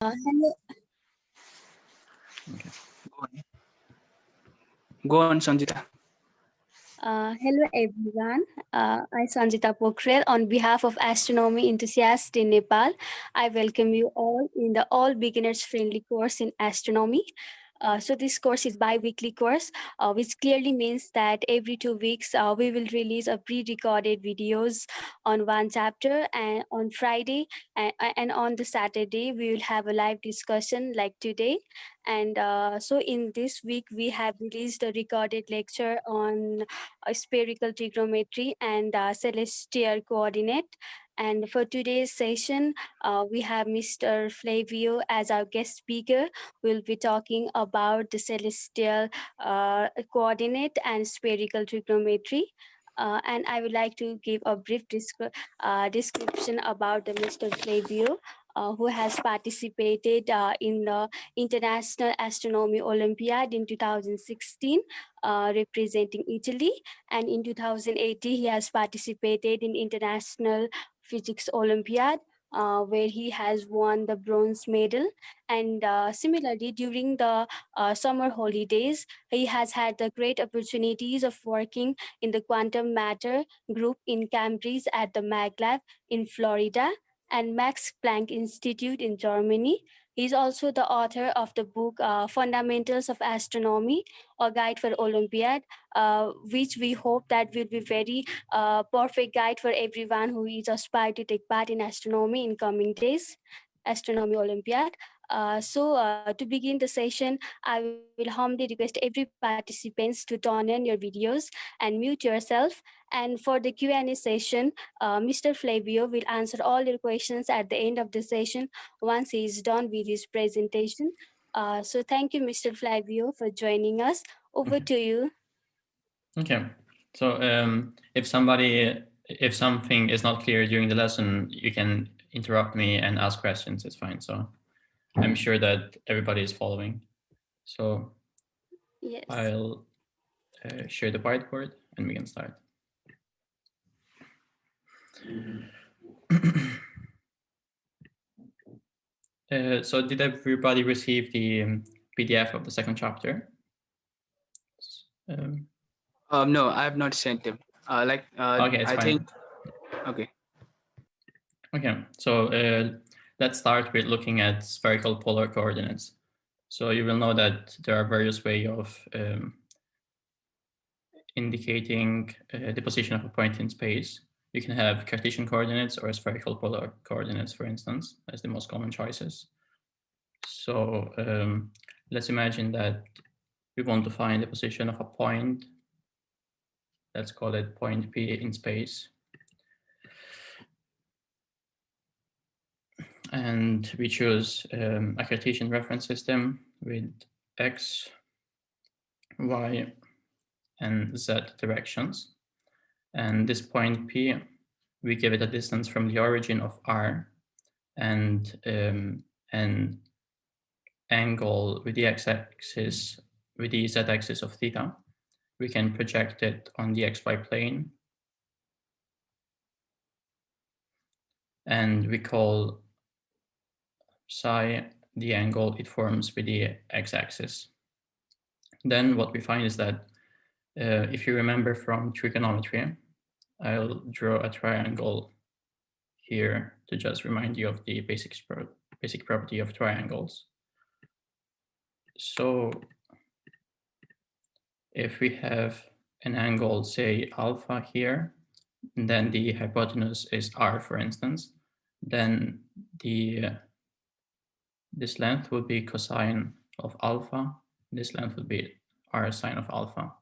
Hello, Okay. Go on, Sanjita. hello everyone. I'm Sanjita Pokhrel on behalf of Astronomy Enthusiasts in Nepal. I welcome you all in the all beginners friendly course in astronomy. So this course is bi-weekly course, which clearly means that every 2 weeks we will release a pre-recorded videos on one chapter, and on Friday and on the Saturday we will have a live discussion like today. And so in this week we have released a recorded lecture on spherical trigonometry and celestial coordinate. And for today's session, we have Mr. Flavio as our guest speaker. We'll be talking about the celestial coordinate and spherical trigonometry. And I would like to give a brief description about the Mr. Flavio, who has participated in the International Astronomy Olympiad in 2016, representing Italy, and in 2018 he has participated in International Physics Olympiad, where he has won the bronze medal. And similarly, during the summer holidays, he has had the great opportunities of working in the quantum matter group in Cambridge at the MagLab in Florida and Max Planck Institute in Germany. He's also the author of the book Fundamentals of Astronomy, a guide for Olympiad, which we hope that will be very perfect guide for everyone who is aspired to take part in astronomy in coming days, Astronomy Olympiad. To begin the session, I will humbly request every participants to turn on your videos and mute yourself. And for the Q&A session, Mr. Flavio will answer all your questions at the end of the session once he is done with his presentation. So thank you, Mr. Flavio, for joining us. Over to you. Okay. So if something is not clear during the lesson, you can interrupt me and ask questions. It's fine. So I'm sure that everybody is following. So Yes. I'll share the whiteboard and we can start. So did everybody receive the PDF of the second chapter? No, I have not sent him. Okay, it's I fine. think. Okay. Okay, so let's start with looking at spherical polar coordinates. So you will know that there are various ways of indicating the position of a point in space. You can have Cartesian coordinates or spherical polar coordinates, for instance, as the most common choices. So let's imagine that we want to find the position of a point. Let's call it point P in space. And we choose a Cartesian reference system with X, Y, and Z directions. And this point P, we give it a distance from the origin of R and an angle with the x-axis, with the z-axis of theta. We can project it on the xy plane. And we call psi the angle it forms with the x-axis. Then what we find is that if you remember from trigonometry, I'll draw a triangle here to just remind you of the basic property of triangles. So if we have an angle, say alpha here, and then the hypotenuse is r, for instance, then this length would be cosine of alpha. This length would be r sine of alpha.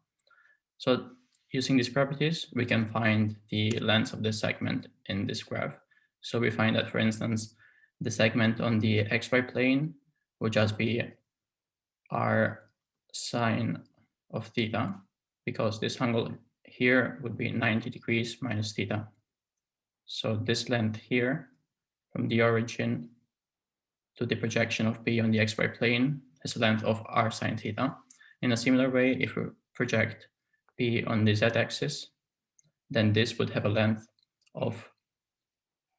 So using these properties, we can find the length of this segment in this graph. So we find that, for instance, the segment on the xy plane would just be r sine of theta, because this angle here would be 90 degrees minus theta. So this length here, from the origin to the projection of P on the xy plane, is a length of r sine theta. In a similar way, if we project P on the z-axis, then this would have a length of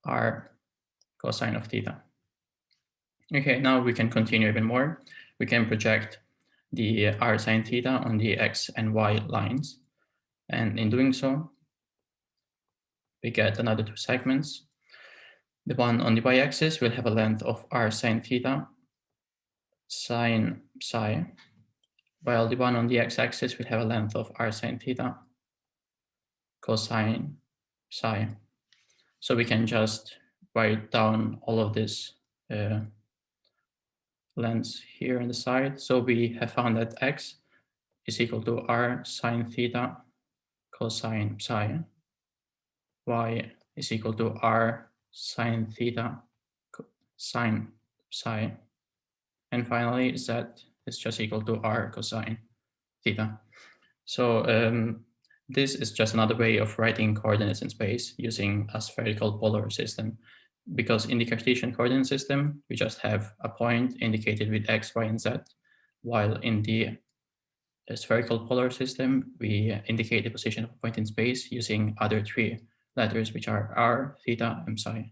r cosine of theta. Okay, now we can continue even more. We can project the r sine theta on the x and y lines. And in doing so, we get another two segments. The one on the y-axis will have a length of r sine theta sine psi, while the one on the x-axis will have a length of r sine theta cosine psi. So we can just write down all of this lengths here on the side. So we have found that x is equal to r sine theta cosine psi, y is equal to r sine theta sine psi, and finally z is just equal to r cosine theta. So this is just another way of writing coordinates in space using a spherical polar system, because in the Cartesian coordinate system, we just have a point indicated with x, y, and z, while in the spherical polar system, we indicate the position of a point in space using other three letters, which are r, theta, and psi.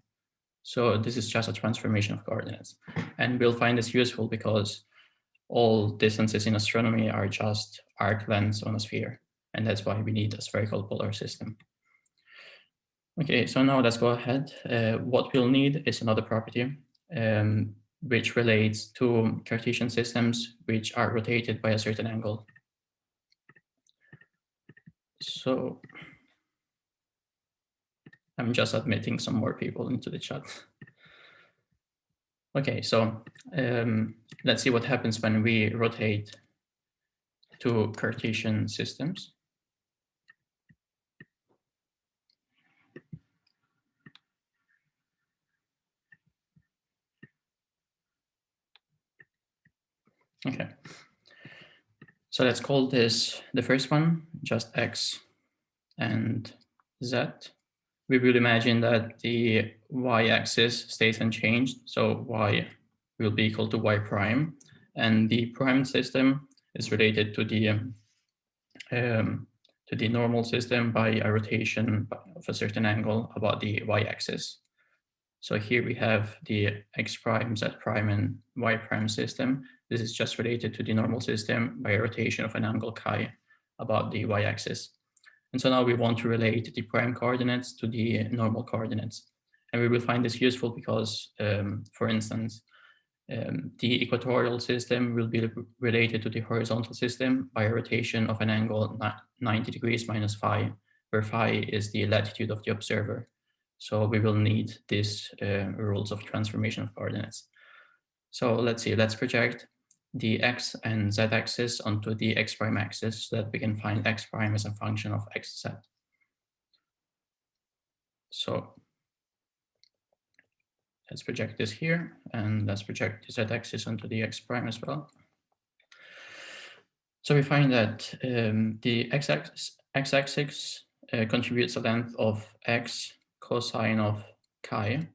So this is just a transformation of coordinates. And we'll find this useful because all distances in astronomy are just arc lengths on a sphere. And that's why we need a spherical polar system. Okay, so now let's go ahead. What we'll need is another property which relates to Cartesian systems which are rotated by a certain angle. So I'm just admitting some more people into the chat. Okay, so let's see what happens when we rotate two Cartesian systems. Okay, so let's call this the first one, just x and z. We will imagine that the y-axis stays unchanged, so y will be equal to y prime, and the prime system is related to the normal system by a rotation of a certain angle about the y-axis. So here we have the x prime, z prime, and y prime system. This is just related to the normal system by a rotation of an angle chi about the y-axis. And so now we want to relate the prime coordinates to the normal coordinates. And we will find this useful because, for instance, the equatorial system will be related to the horizontal system by a rotation of an angle 90 degrees minus phi, where phi is the latitude of the observer. So we will need these rules of transformation of coordinates. So let's see, let's project the x and z axis onto the x prime axis so that we can find x prime as a function of xz. So let's project this here, and let's project the z axis onto the x prime as well. So we find that the x-axis contributes a length of x cosine of chi,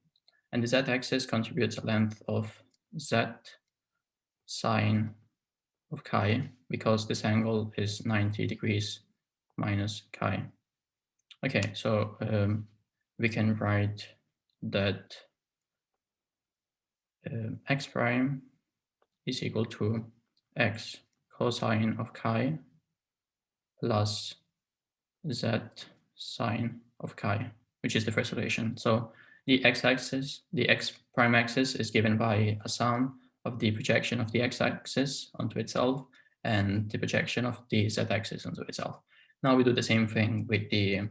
and the z-axis contributes a length of z sine of chi, because this angle is 90 degrees minus chi. Okay, so we can write that x prime is equal to x cosine of chi plus z sine of chi, which is the first relation. So the x-axis, the x prime axis is given by a sum of the projection of the x-axis onto itself and the projection of the z-axis onto itself. Now we do the same thing with the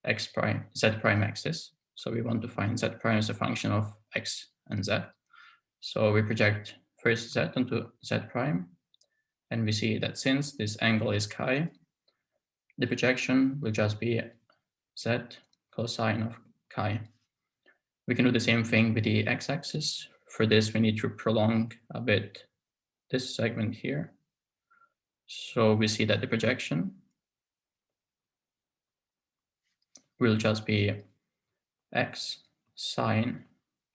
x prime, z prime axis. So we want to find z prime as a function of x and z. So we project first z onto z prime, and we see that since this angle is chi, the projection will just be z cosine of chi. We can do the same thing with the x-axis. For this, we need to prolong a bit this segment here. So we see that the projection will just be x sine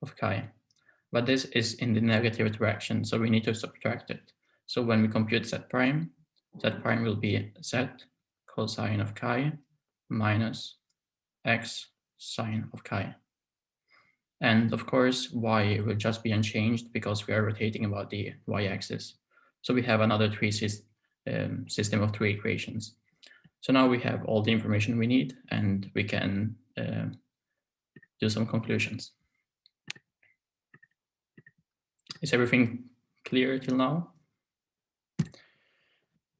of chi. But this is in the negative direction, so we need to subtract it. So when we compute z prime will be z cosine of chi minus x sine of chi. And of course, y will just be unchanged because we are rotating about the y-axis. So we have another system of three equations. So now we have all the information we need, and we can do some conclusions. Is everything clear till now?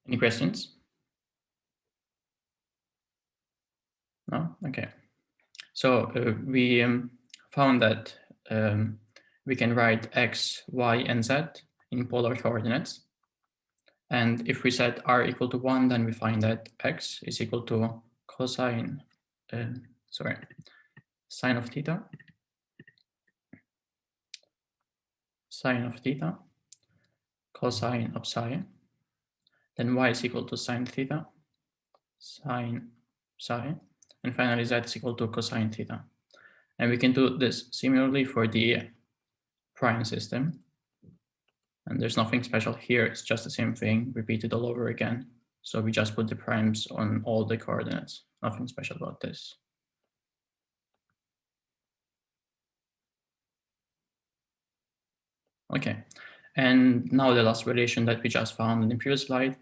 Any questions? No? Okay. So we found that we can write x, y, and z in polar coordinates. And if we set r equal to 1, then we find that x is equal to cosine, sine of theta, cosine of psi. Then y is equal to sine theta, sine psi. And finally, z is equal to cosine theta. And we can do this similarly for the prime system. And there's nothing special here. It's just the same thing repeated all over again. So we just put the primes on all the coordinates. Nothing special about this. Okay. And now the last relation that we just found in the previous slide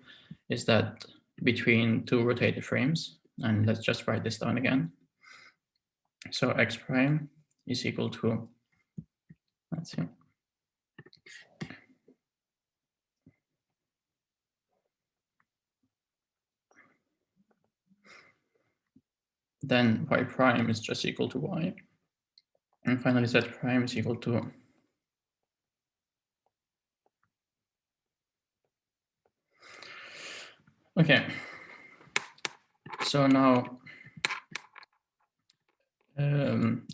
is that between two rotated frames. And let's just write this down again. So x prime is equal to, let's see. Then y prime is just equal to y. And finally, z prime is equal to okay. So now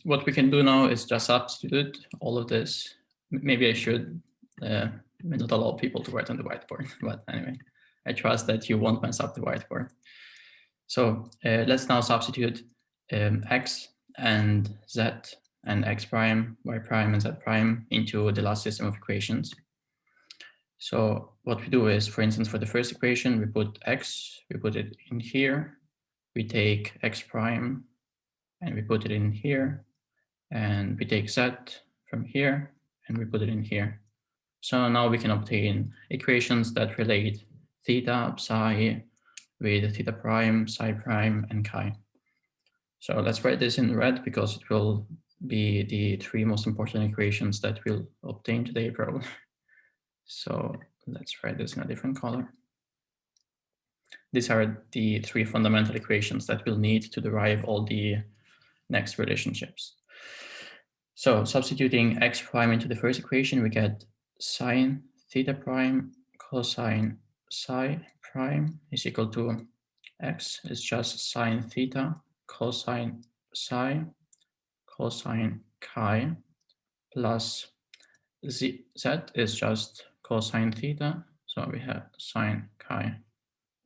what we can do now is just substitute all of this. Maybe I should not allow people to write on the whiteboard, but anyway, I trust that you won't mess up the whiteboard. So let's now substitute x and z and x prime, y prime, and z prime into the last system of equations. So what we do is, for instance, for the first equation, we put x, we put it in here, we take x prime, and we put it in here, and we take z from here, and we put it in here. So now we can obtain equations that relate theta, psi, with theta prime, psi prime, and chi. So let's write this in red because it will be the three most important equations that we'll obtain today, probably. So let's write this in a different color. These are the three fundamental equations that we'll need to derive all the next relationships. So substituting x prime into the first equation, we get sine theta prime cosine psi prime is equal to x is just sine theta cosine psi cosine chi plus z is just cosine theta. So we have sine chi.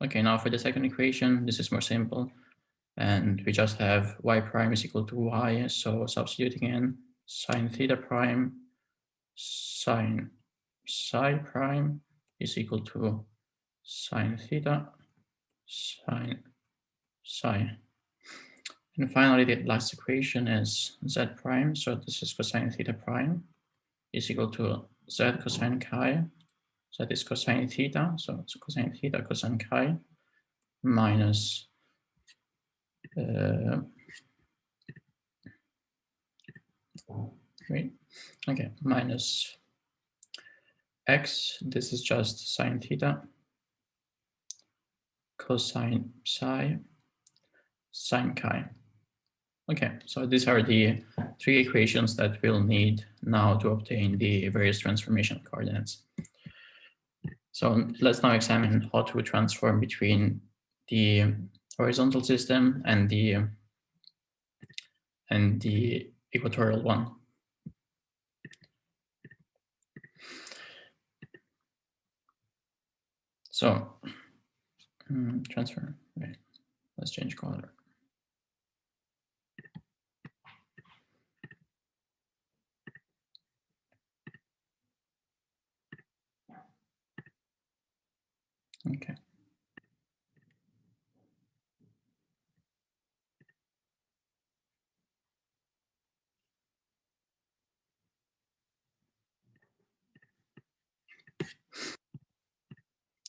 Okay, now for the second equation, this is more simple. And we just have y prime is equal to y. So substituting in sine theta prime sine psi prime is equal to sine theta sine psi. And finally, the last equation is z prime. So this is cosine theta prime is equal to z cosine chi. So that is cosine theta. So it's cosine theta cosine chi minus minus x. This is just sine theta cosine psi sine chi. Okay, so these are the three equations that we'll need now to obtain the various transformational coordinates. So let's now examine how to transform between the horizontal system and the equatorial one. So transfer, right? Let's change color. Okay.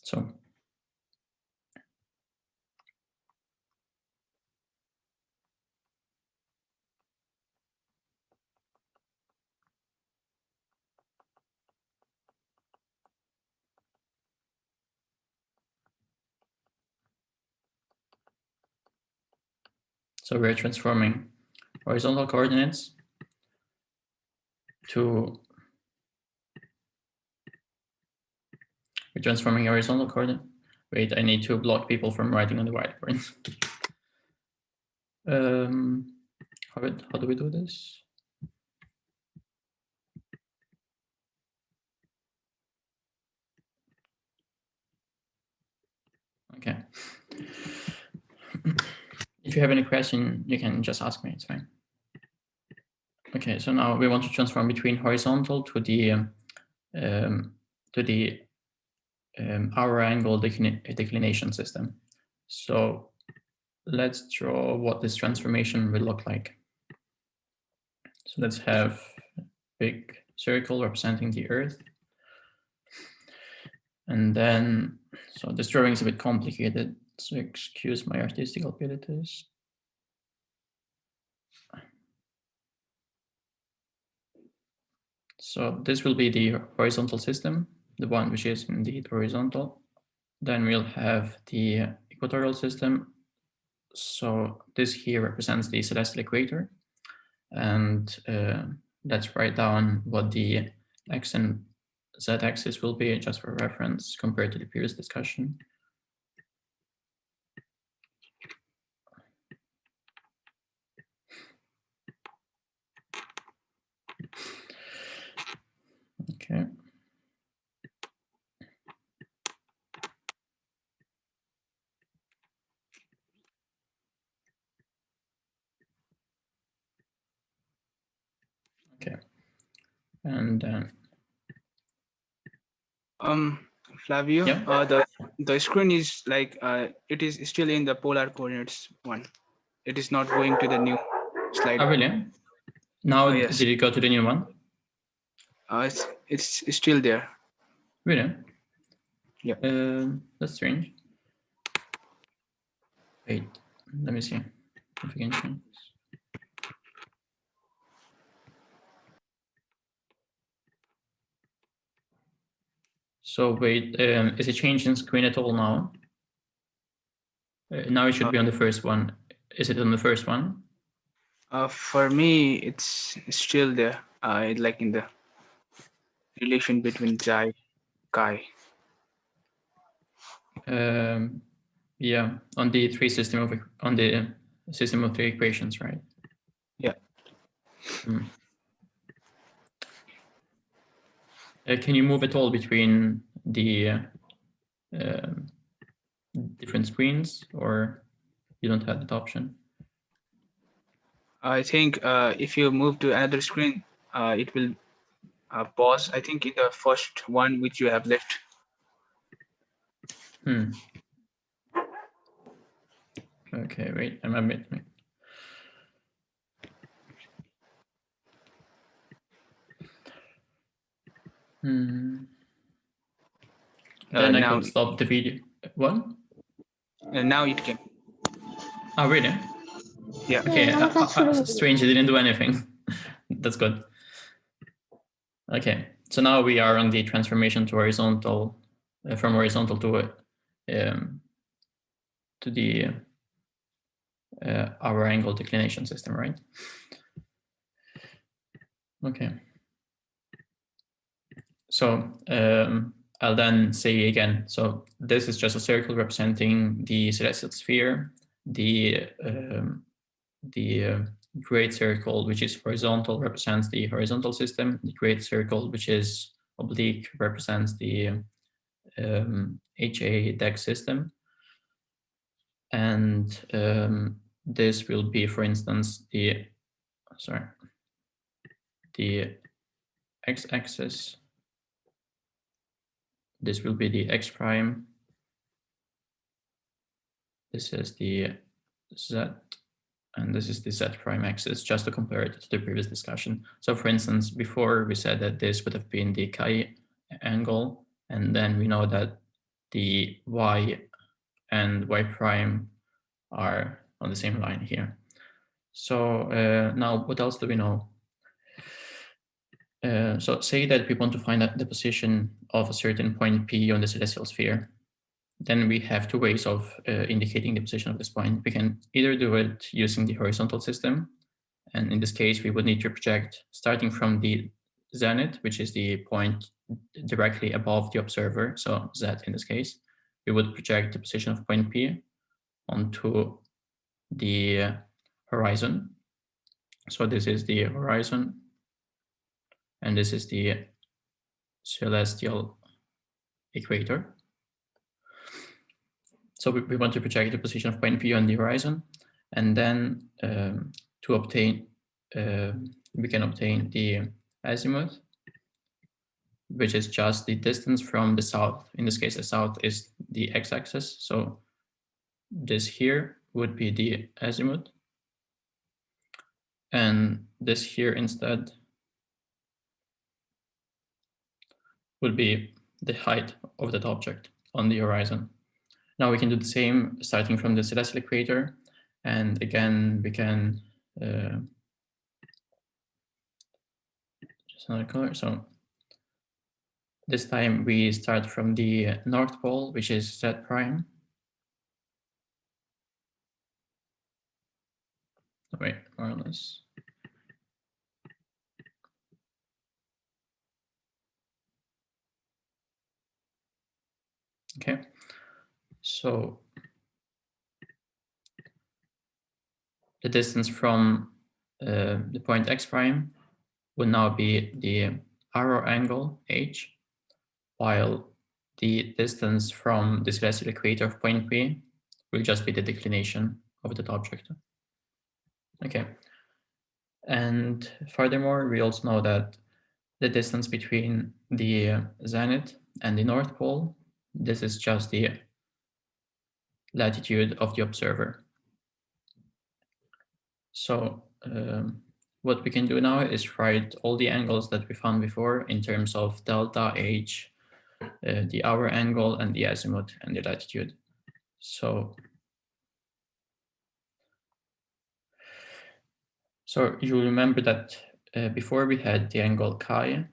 So we're transforming horizontal coordinates to horizontal coordinate. Wait, I need to block people from writing on the whiteboard. How do we do this? Okay. If you have any question, you can just ask me, it's fine. Okay, so now we want to transform between horizontal to the hour angle declination system. So let's draw what this transformation will look like. So let's have a big circle representing the Earth. And then, so this drawing is a bit complicated, so excuse my artistic abilities. So this will be the horizontal system, the one which is indeed horizontal. Then we'll have the equatorial system. So this here represents the celestial equator. And let's write down what the x and z axis will be, just for reference compared to the previous discussion. Okay. Okay. And then Flavio, yeah. the screen is like it is still in the polar coordinates one. It is not going to the new slide. Oh, really? Now, yes. did it go to the new one? It's still there. Really? Yeah. That's strange. Wait, let me see if we can change this. So wait, is it changed in screen at all now? Now it should be on the first one. Is it on the first one? For me, it's still there. Like in the relation between Jai, Kai. Yeah, on the system of three equations, right? Yeah. Can you move at all between the different screens, or you don't have that option? I think if you move to another screen, it will pause. I think in the first one which you have left. Okay, wait, I'm a bit. Then I now, could stop the video. What? Now it can. Oh, really? Yeah. Okay, strange, it didn't do anything. That's good. Okay, so now we are on the transformation to horizontal, from horizontal to the hour angle declination system, right? Okay. So I'll then say again, so this is just a circle representing the celestial sphere, the great circle, which is horizontal, represents the horizontal system. The great circle, which is oblique, represents the HA deck system. And this will be, for instance, the x-axis. This will be the x prime. This is the z, and this is the z prime axis, just to compare it to the previous discussion. So for instance, before we said that this would have been the chi angle, and then we know that the y and y prime are on the same line here. So now what else do we know? So say that we want to find out the position of a certain point P on the celestial sphere. Then we have two ways of indicating the position of this point. We can either do it using the horizontal system. And in this case, we would need to project starting from the zenith, which is the point directly above the observer. So Z in this case, we would project the position of point P onto the horizon. So this is the horizon, and this is the celestial equator. So we want to project the position of point P on the horizon, and then to obtain, we can obtain the azimuth, which is just the distance from the south. In this case, the south is the x-axis. So this here would be the azimuth, and this here instead would be the height of that object on the horizon. Now we can do the same starting from the celestial equator, and again we can just another color. So this time we start from the North Pole, which is Z prime. Wait, more or less. Okay, so the distance from the point X prime would now be the arrow angle H, while the distance from the celestial equator of point P will just be the declination of that object. Okay, and furthermore, we also know that the distance between the zenith and the North Pole, this is just the latitude of the observer. So what we can do now is write all the angles that we found before in terms of delta, H, the hour angle, and the azimuth and the latitude. So you remember that before we had the angle chi.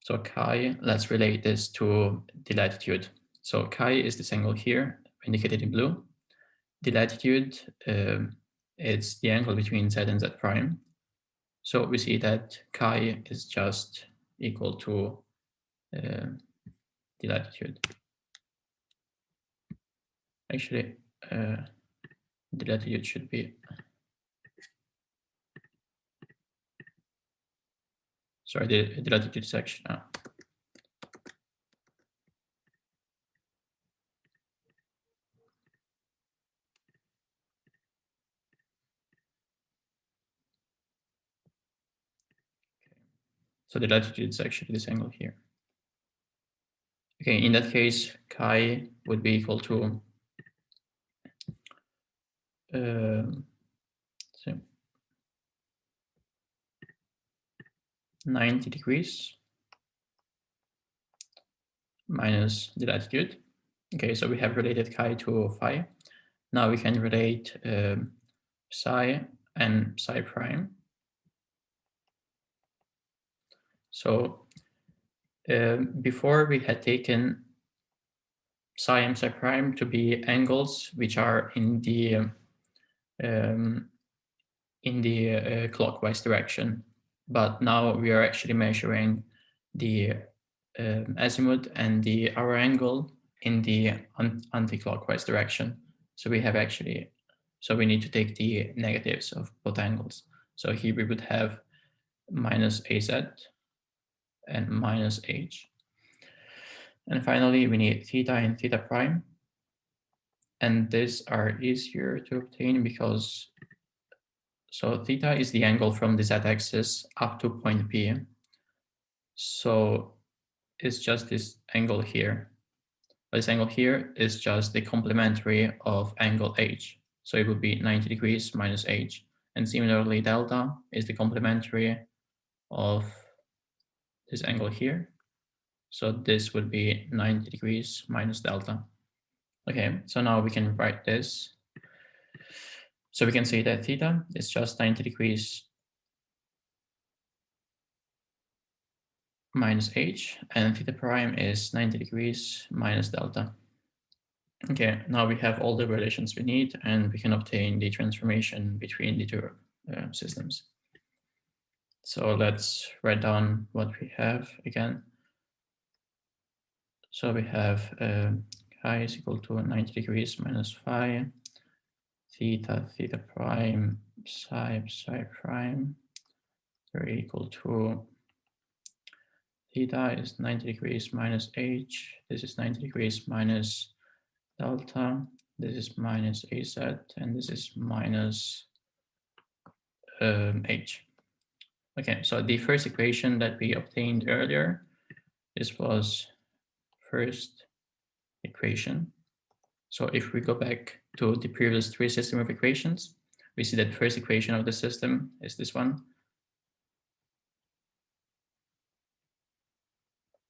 So chi, let's relate this to the latitude. So chi is this angle here, indicated in blue. The latitude, it's the angle between Z and Z prime. So we see that chi is just equal to the latitude. Actually, the latitude should be, sorry, the latitude section. So the latitude is actually this angle here. Okay, in that case, chi would be equal to 90 degrees minus the latitude. Okay, so we have related chi to phi. Now we can relate psi and psi prime. So before we had taken psi and psi prime to be angles which are in the clockwise direction, but now we are actually measuring the azimuth and the hour angle in the anti-clockwise direction. So we have actually, so we need to take the negatives of both angles. So here we would have minus AZ and minus H. And finally, we need theta and theta prime. And these are easier to obtain because, so theta is the angle from the z-axis up to point P. So it's just this angle here. This angle here is just the complementary of angle H. So it would be 90 degrees minus H. And similarly, delta is the complementary of this angle here. So this would be 90 degrees minus delta. Okay, so now we can write this. So we can say that theta is just 90 degrees minus h, and theta prime is 90 degrees minus delta. Okay, now we have all the relations we need, and we can obtain the transformation between the two systems. So let's write down what we have again. So we have chi is equal to 90 degrees minus phi, theta prime, psi prime, are equal to theta is 90 degrees minus h, this is 90 degrees minus delta, this is minus az, and this is minus h. Okay, so the first equation that we obtained earlier, this was first equation. So if we go back to the previous three system of equations, we see that first equation of the system is this one.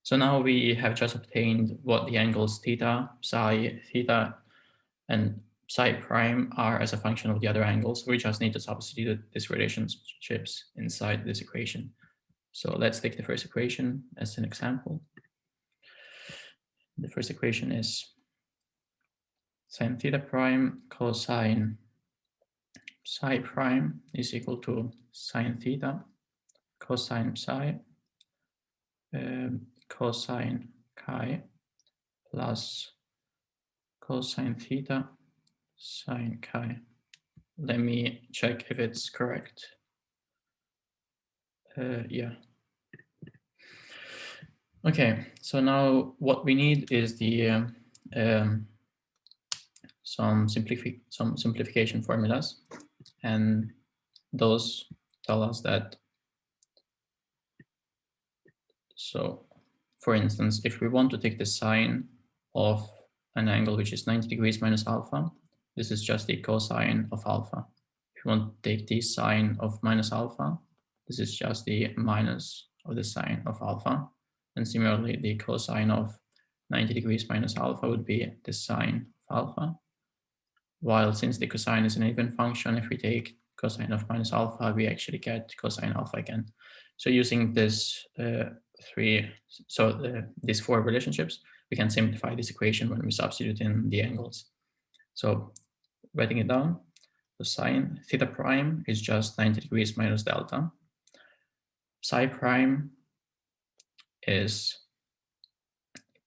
So now we have just obtained what the angles theta, psi, theta, and psi prime are as a function of the other angles. We just need to substitute these relationships inside this equation. So let's take the first equation as an example. The first equation is sin theta prime cosine psi prime is equal to sine theta cosine psi cosine chi plus cosine theta sine chi. Let me check if it's correct. Yeah. Okay, so now what we need is the some simplification formulas, and those tell us that. So, for instance, if we want to take the sine of an angle which is 90 degrees minus alpha, this is just the cosine of alpha. If you want to take the sine of minus alpha, this is just the minus of the sine of alpha. And similarly, the cosine of 90 degrees minus alpha would be the sine of alpha. While since the cosine is an even function, if we take cosine of minus alpha, we actually get cosine alpha again. So using this these four relationships, we can simplify this equation when we substitute in the angles. So writing it down, the sine theta prime is just 90 degrees minus delta. Psi prime is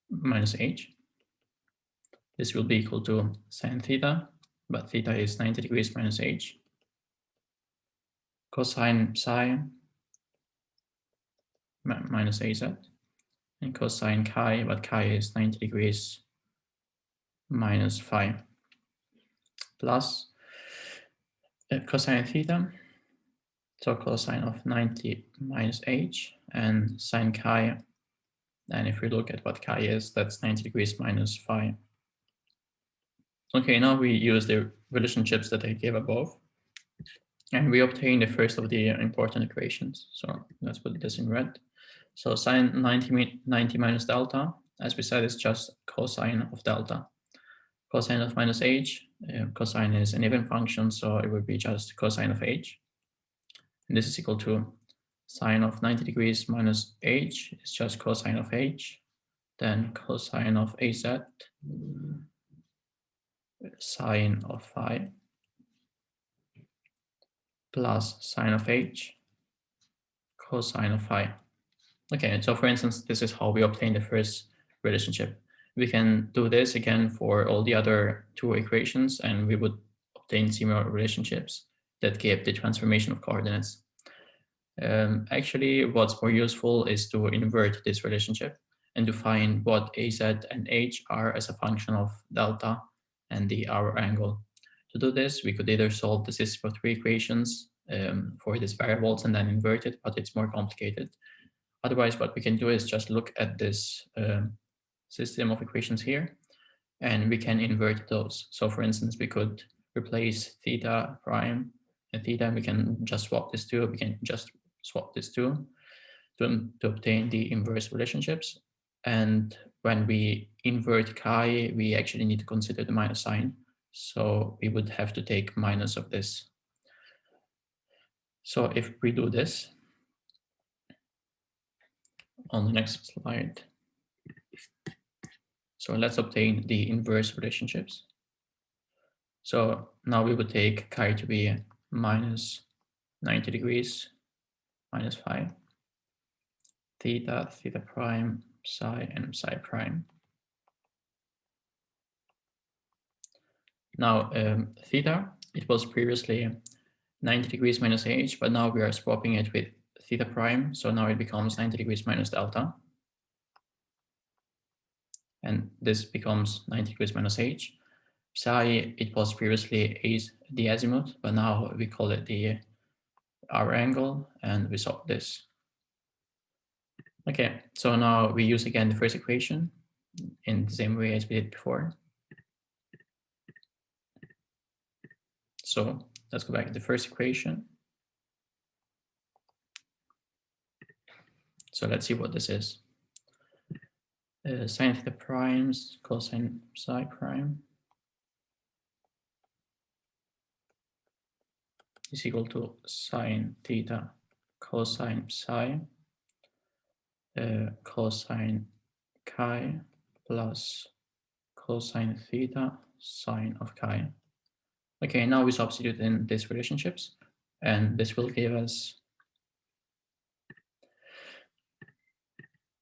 minus h. This will be equal to sine theta, but theta is 90 degrees minus h. Cosine psi minus az, and cosine chi, but chi is 90 degrees minus phi, plus cosine theta, so cosine of 90 minus h, and sine chi, and if we look at what chi is, that's 90 degrees minus phi. Okay, now we use the relationships that I gave above, and we obtain the first of the important equations. So let's put this in red. So sine 90 minus delta, as we said, is just cosine of delta. Cosine of minus h, cosine is an even function, so it would be just cosine of h. And this is equal to sine of 90 degrees minus h is just cosine of h, then cosine of az, sine of phi, plus sine of h, cosine of phi. Okay, so for instance, this is how we obtain the first relationship. We can do this again for all the other two equations, and we would obtain similar relationships that give the transformation of coordinates. Actually, what's more useful is to invert this relationship and to find what az and h are as a function of delta and the hour angle. To do this, we could either solve the system of three equations for these variables and then invert it, but it's more complicated. Otherwise, what we can do is just look at this system of equations here, and we can invert those. So for instance, we could replace theta prime and theta, we can just swap this two, we can just swap this two to obtain the inverse relationships. And when we invert chi, we actually need to consider the minus sign. So we would have to take minus of this. So if we do this on the next slide, so let's obtain the inverse relationships. So now we would take chi to be minus 90 degrees, minus phi, theta, theta prime, psi, and psi prime. Now, theta, it was previously 90 degrees minus h, but now we are swapping it with theta prime. So now it becomes 90 degrees minus delta. And this becomes 90 degrees minus h. Psi, it was previously the azimuth, but now we call it the hour angle, and we solve this. Okay, so now we use again the first equation in the same way as we did before. So let's go back to the first equation. So let's see what this is. Sine theta primes cosine psi prime is equal to sine theta cosine psi cosine chi plus cosine theta sine of chi. Okay, now we substitute in these relationships, and this will give us,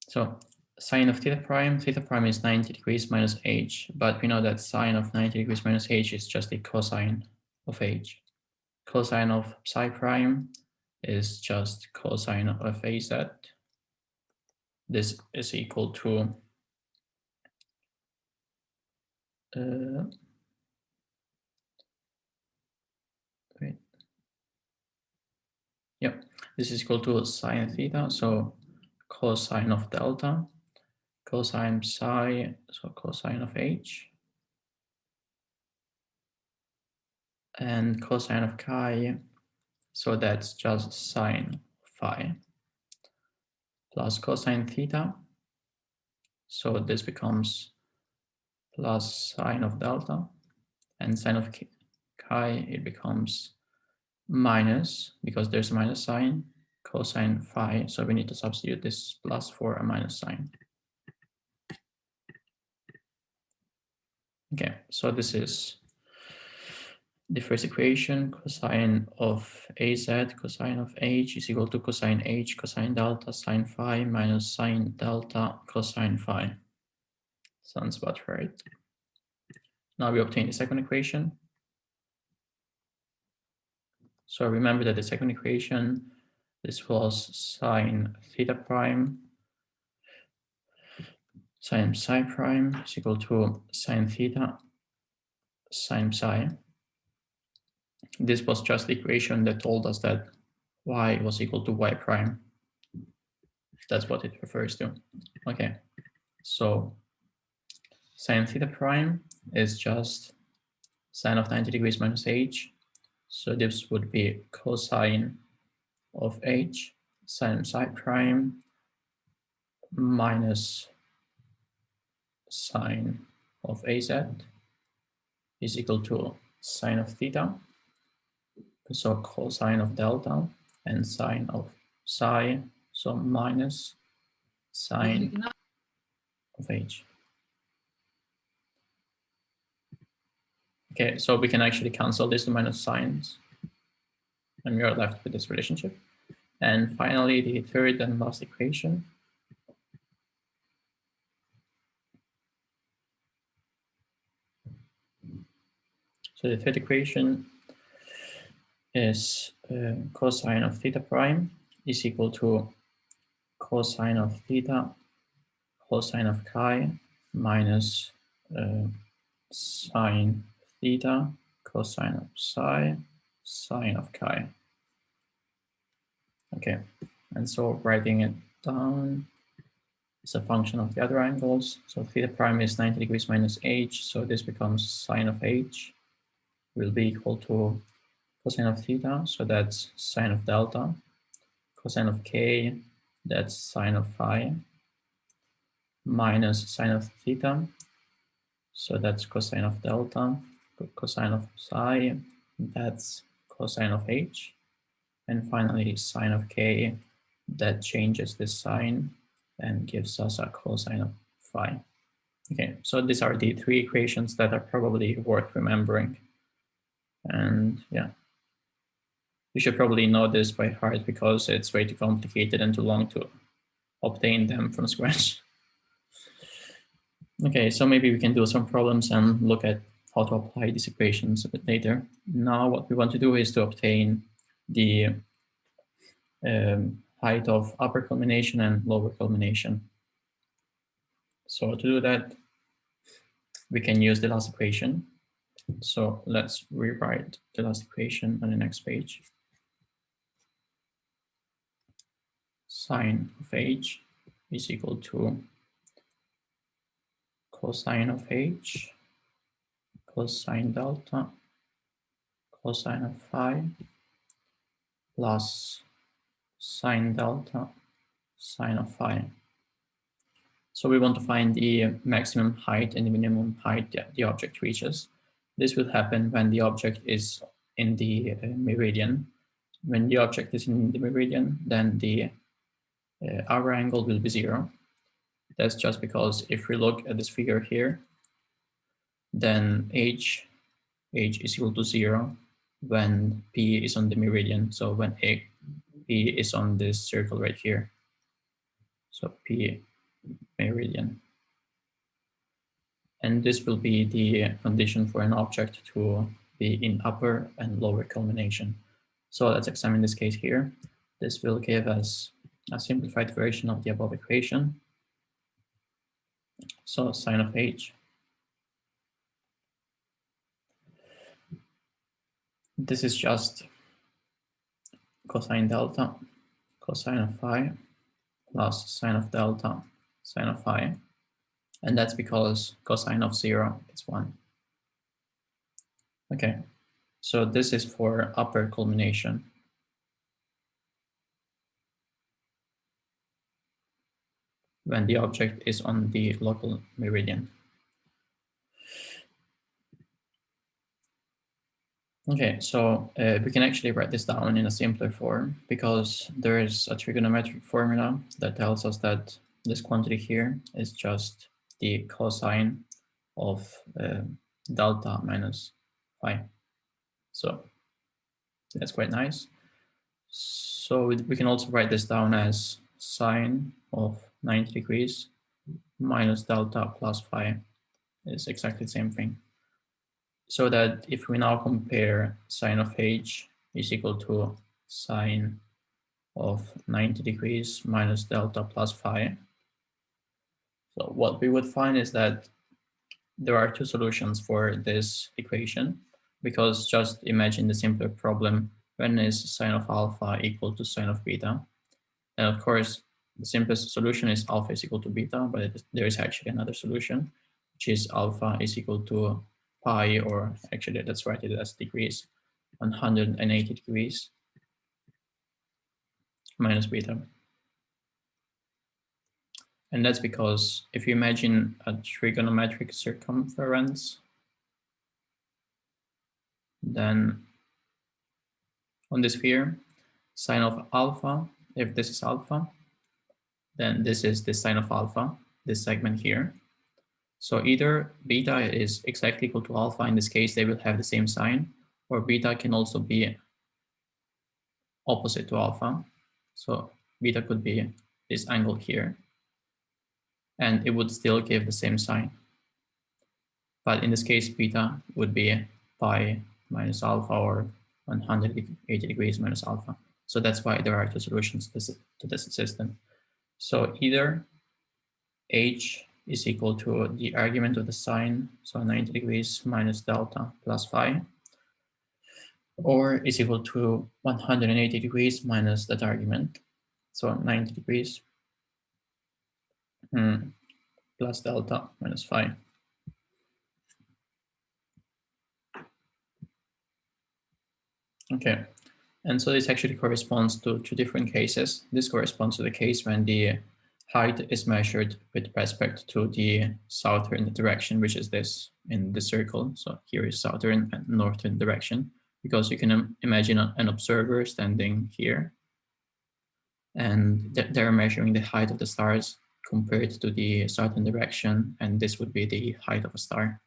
so sine of theta prime is 90 degrees minus h, but we know that sine of 90 degrees minus h is just the cosine of h. Cosine of psi prime is just cosine of az. This is equal to this is equal to sine theta, so cosine of delta, cosine psi, so cosine of h, and cosine of chi, so that's just sine phi, plus cosine theta, so this becomes plus sine of delta, and sine of chi, it becomes minus, because there's a minus sign, cosine phi, so we need to substitute this plus for a minus sign. Okay, so this is the first equation. Cosine of az, cosine of h is equal to cosine h, cosine delta, sine phi minus sine delta, cosine phi. Sounds about right. Now we obtain the second equation. So remember that the second equation, this was sine theta prime, sine psi prime is equal to sine theta, sine psi. This was just the equation that told us that y was equal to y prime. That's what it refers to. Okay, so sine theta prime is just sine of 90 degrees minus h. So this would be cosine of h, sine psi prime minus sine of az is equal to sine of theta, so cosine of delta, and sine of psi, so minus sine of h. Okay, so we can actually cancel this to minus signs, and we are left with this relationship. And finally, the third and last equation. So the third equation is cosine of theta prime is equal to cosine of theta, cosine of chi, minus sine theta, cosine of psi, sine of chi. Okay, and so writing it down is a function of the other angles. So theta prime is 90 degrees minus h, so this becomes sine of h will be equal to cosine of theta, so that's sine of delta, cosine of k, that's sine of phi, minus sine of theta. So that's cosine of delta, cosine of psi, that's cosine of h. And finally, sine of k, that changes the sign and gives us a cosine of phi. Okay, so these are the three equations that are probably worth remembering. And yeah, you should probably know this by heart because it's way too complicated and too long to obtain them from scratch. Okay, so maybe we can do some problems and look at how to apply these equations a bit later. Now what we want to do is to obtain the height of upper culmination and lower culmination. So to do that, we can use the last equation. So let's rewrite the last equation on the next page. Sine of h is equal to cosine of h cosine delta cosine of phi plus sine delta sine of phi. So we want to find the maximum height and the minimum height that the object reaches. This will happen when the object is in the meridian. When the object is in the meridian, then the hour angle will be 0. That's just because if we look at this figure here, then h is equal to 0 when P is on the meridian. So when P is on this circle right here. So P meridian. And this will be the condition for an object to be in upper and lower culmination. So let's examine this case here. This will give us a simplified version of the above equation. So sine of h. This is just cosine delta, cosine of phi, plus sine of delta, sine of phi. And that's because cosine of 0 is 1. Okay, so this is for upper culmination. When the object is on the local meridian. Okay, so we can actually write this down in a simpler form because there is a trigonometric formula that tells us that this quantity here is just the cosine of delta minus phi. So that's quite nice. So we can also write this down as sine of 90 degrees minus delta plus phi is exactly the same thing. So that if we now compare sine of h is equal to sine of 90 degrees minus delta plus phi. So what we would find is that there are two solutions for this equation, because just imagine the simpler problem when is sine of alpha equal to sine of beta. And of course, the simplest solution is alpha is equal to beta, but there is actually another solution, which is alpha is equal to pi, or actually let's write it as degrees, 180 degrees minus beta. And that's because if you imagine a trigonometric circumference, then on the sphere, sine of alpha, if this is alpha, then this is the sine of alpha, this segment here. So either beta is exactly equal to alpha, in this case they will have the same sign, or beta can also be opposite to alpha. So beta could be this angle here, and it would still give the same sign. But in this case, beta would be pi minus alpha, or 180 degrees minus alpha. So that's why there are two solutions to this system. So either h is equal to the argument of the sine, so 90 degrees minus delta plus phi, or is equal to 180 degrees minus that argument, so 90 degrees plus delta minus phi. Okay, and so this actually corresponds to two different cases. This corresponds to the case when the height is measured with respect to the southern direction, which is this in the circle. So here is southern and northern direction, because you can imagine an observer standing here, and they're measuring the height of the stars compared to the southern direction, and this would be the height of a star.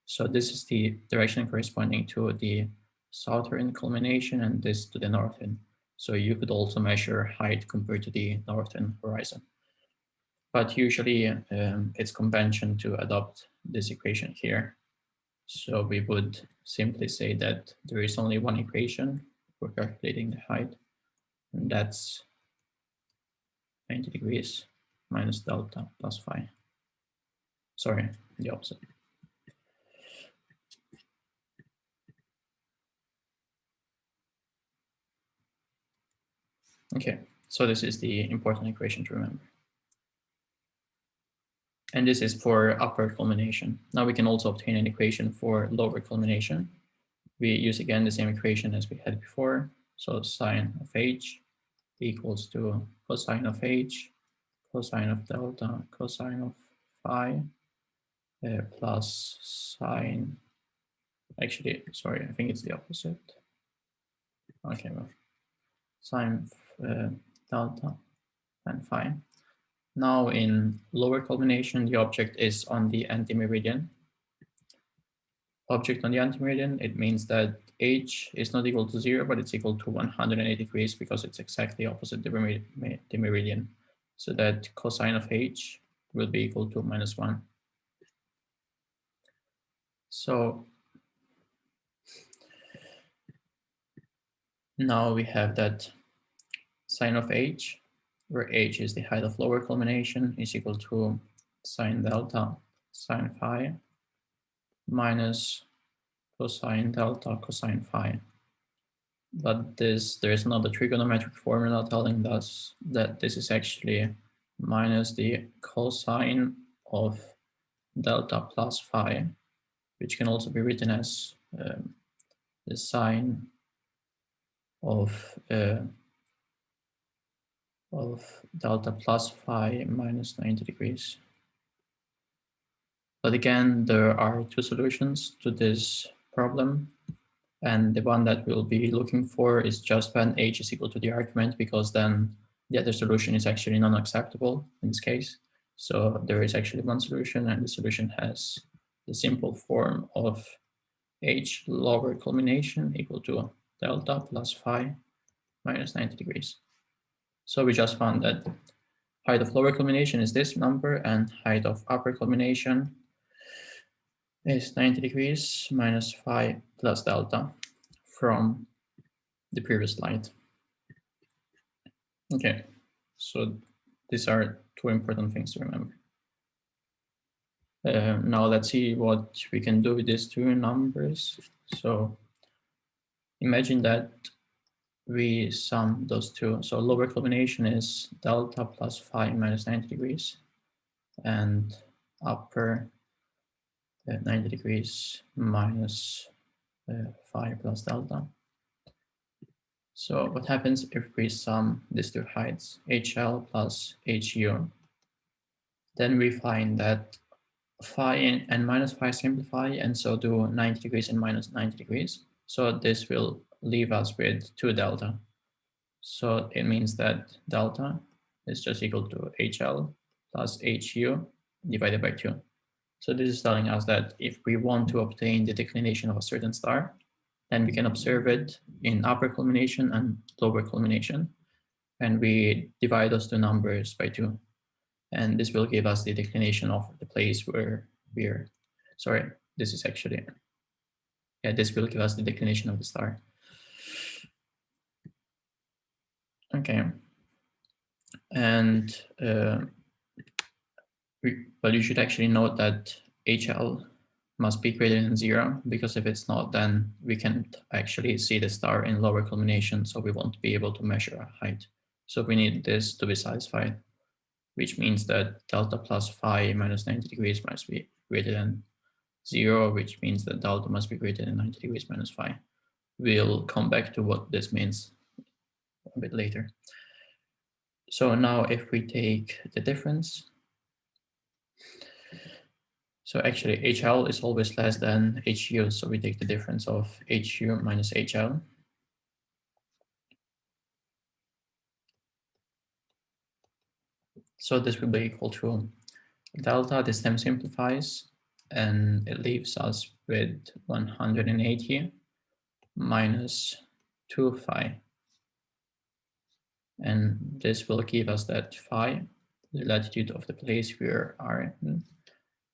So this is the direction corresponding to the southern culmination and this to the northern. So you could also measure height compared to the northern horizon. But usually it's convention to adopt this equation here. So we would simply say that there is only one equation for calculating the height, and that's 90 degrees minus delta plus phi. Sorry, the opposite. Okay, so this is the important equation to remember. And this is for upper culmination. Now we can also obtain an equation for lower culmination. We use again the same equation as we had before. So sine of h equals to cosine of h, cosine of delta, cosine of phi, plus sine, actually, sorry, I think it's the opposite. Okay, well, sine delta and phi. Now in lower culmination, the object is on the anti-meridian. Object on the anti-meridian, it means that h is not equal to 0, but it's equal to 180 degrees because it's exactly opposite the meridian. So that cosine of h will be equal to -1. So now we have that sine of h, where h is the height of lower culmination, is equal to sine delta sine phi minus cosine delta cosine phi. But there's another trigonometric formula telling us that this is actually minus the cosine of delta plus phi, which can also be written as the sine of delta plus phi minus 90 degrees. But again, there are two solutions to this problem. And the one that we'll be looking for is just when h is equal to the argument, because then the other solution is actually non-acceptable in this case. So there is actually one solution, and the solution has the simple form of h lower culmination equal to delta plus phi minus 90 degrees. So we just found that height of lower culmination is this number, and height of upper culmination is 90 degrees minus phi plus delta from the previous slide. Okay, so these are two important things to remember. Now let's see what we can do with these two numbers. So imagine that we sum those two. So lower culmination is delta plus phi minus 90 degrees, and upper 90 degrees minus phi plus delta. So what happens if we sum these two heights, HL plus HU? Then we find that phi and minus phi simplify, and so do 90 degrees and minus 90 degrees. So this will leave us with 2 delta. So it means that delta is just equal to HL plus HU divided by 2. So this is telling us that if we want to obtain the declination of a certain star, then we can observe it in upper culmination and lower culmination. And we divide those two numbers by 2. And this will give us the declination of the place where we're, sorry, this is actually, yeah, this will give us the declination of the star. Okay. And, well, you should actually note that HL must be greater than 0, because if it's not, then we can't actually see the star in lower culmination, so we won't be able to measure a height. So we need this to be satisfied, which means that delta plus phi minus 90 degrees must be greater than 0, which means that delta must be greater than 90 degrees minus phi. We'll come back to what this means a bit later. So now if we take the difference, so actually HL is always less than HU, so we take the difference of HU minus HL. So this will be equal to delta. This time simplifies, and it leaves us with 180 minus 2 phi. And this will give us that phi, the latitude of the place we are in,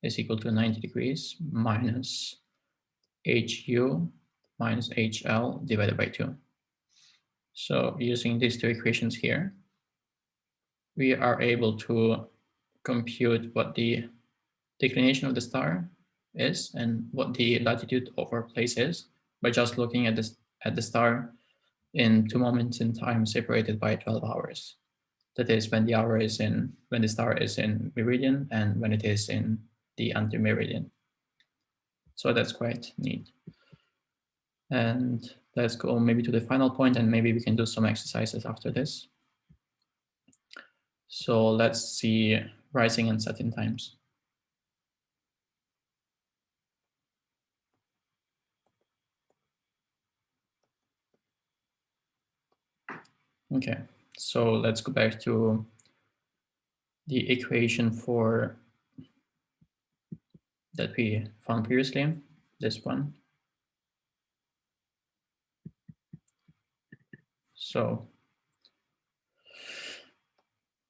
is equal to 90 degrees minus HU minus HL divided by 2. So using these two equations here, we are able to compute what the declination of the star is and what the latitude of our place is by just looking at the star in 2 moments in time separated by 12 hours. That is when the star is in meridian and when it is in the anti-meridian. So that's quite neat. And let's go maybe to the final point, and maybe we can do some exercises after this. So let's see rising and setting times. Okay, so let's go back to the equation that we found previously, this one. So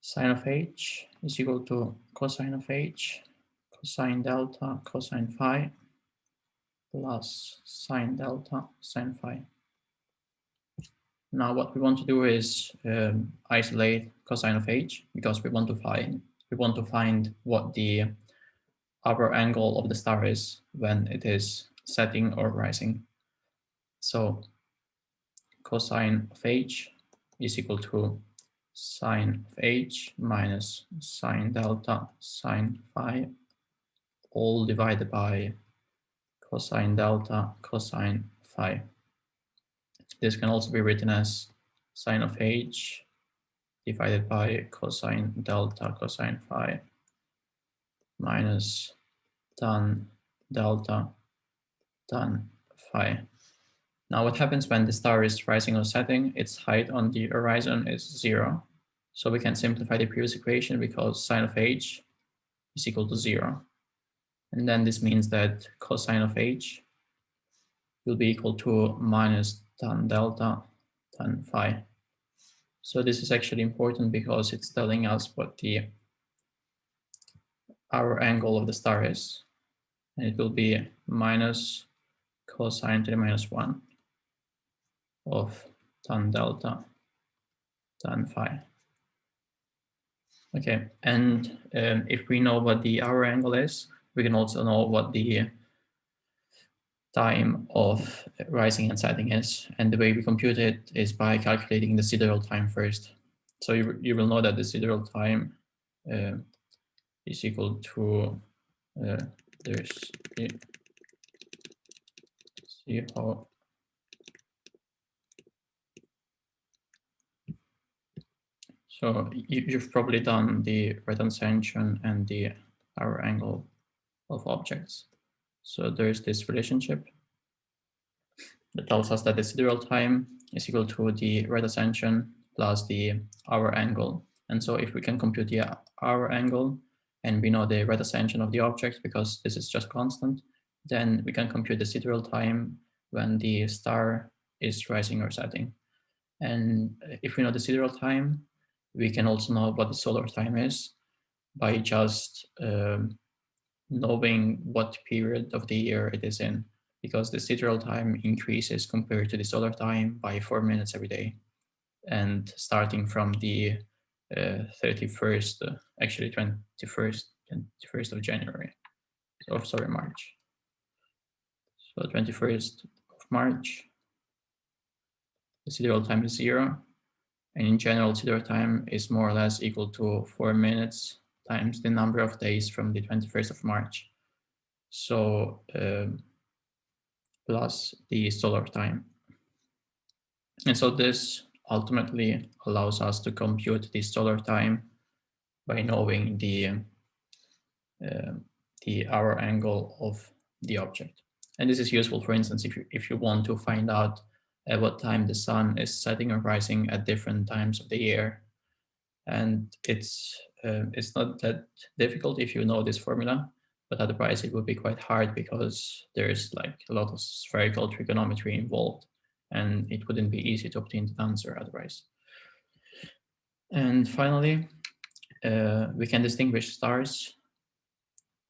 sine of h is equal to cosine of h, cosine delta, cosine phi, plus sine delta, sine phi. Now what we want to do is isolate cosine of h because we want to find what the upper angle of the star is when it is setting or rising. So cosine of h is equal to sine of h minus sine delta sine phi all divided by cosine delta cosine phi. This can also be written as sine of h divided by cosine delta cosine phi minus tan delta tan phi. Now what happens when the star is rising or setting? Its height on the horizon is 0. So we can simplify the previous equation because sine of h is equal to 0. And then this means that cosine of h will be equal to minus tan delta tan phi. So this is actually important because it's telling us what the hour angle of the star is. And it will be minus cosine to the minus 1 of tan delta tan phi. Okay, and if we know what the hour angle is, we can also know what the time of rising and setting is. And the way we compute it is by calculating the sidereal time first. So you will know that the sidereal time is equal to there's see how so you've probably done the right ascension and the hour angle of objects. So there's this relationship that tells us that the sidereal time is equal to the right ascension plus the hour angle. And so if we can compute the hour angle and we know the right ascension of the object because this is just constant, then we can compute the sidereal time when the star is rising or setting. And if we know the sidereal time, we can also know what the solar time is by just knowing what period of the year it is in, because the sidereal time increases compared to the solar time by 4 minutes every day. And starting from the 31st, actually 21st of January, or sorry, March. So 21st of March, the sidereal time is 0. And in general, sidereal time is more or less equal to 4 minutes times the number of days from the 21st of March. So plus the solar time. And so this ultimately allows us to compute the solar time by knowing the hour angle of the object. And this is useful, for instance, if you want to find out at what time the sun is setting or rising at different times of the year. And it's not that difficult if you know this formula, but otherwise it would be quite hard because there's like a lot of spherical trigonometry involved, and it wouldn't be easy to obtain the answer otherwise. And finally, we can distinguish stars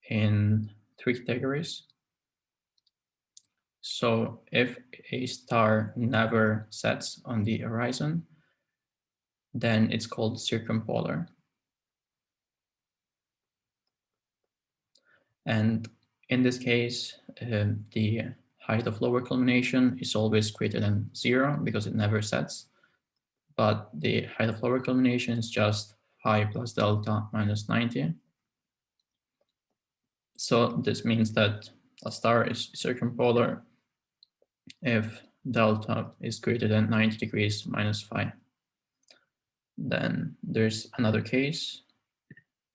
in 3 categories. So if a star never sets on the horizon, then it's called circumpolar. And in this case, the height of lower culmination is always greater than 0 because it never sets. But the height of lower culmination is just phi plus delta minus 90. So this means that a star is circumpolar if delta is greater than 90 degrees minus phi. Then there's another case,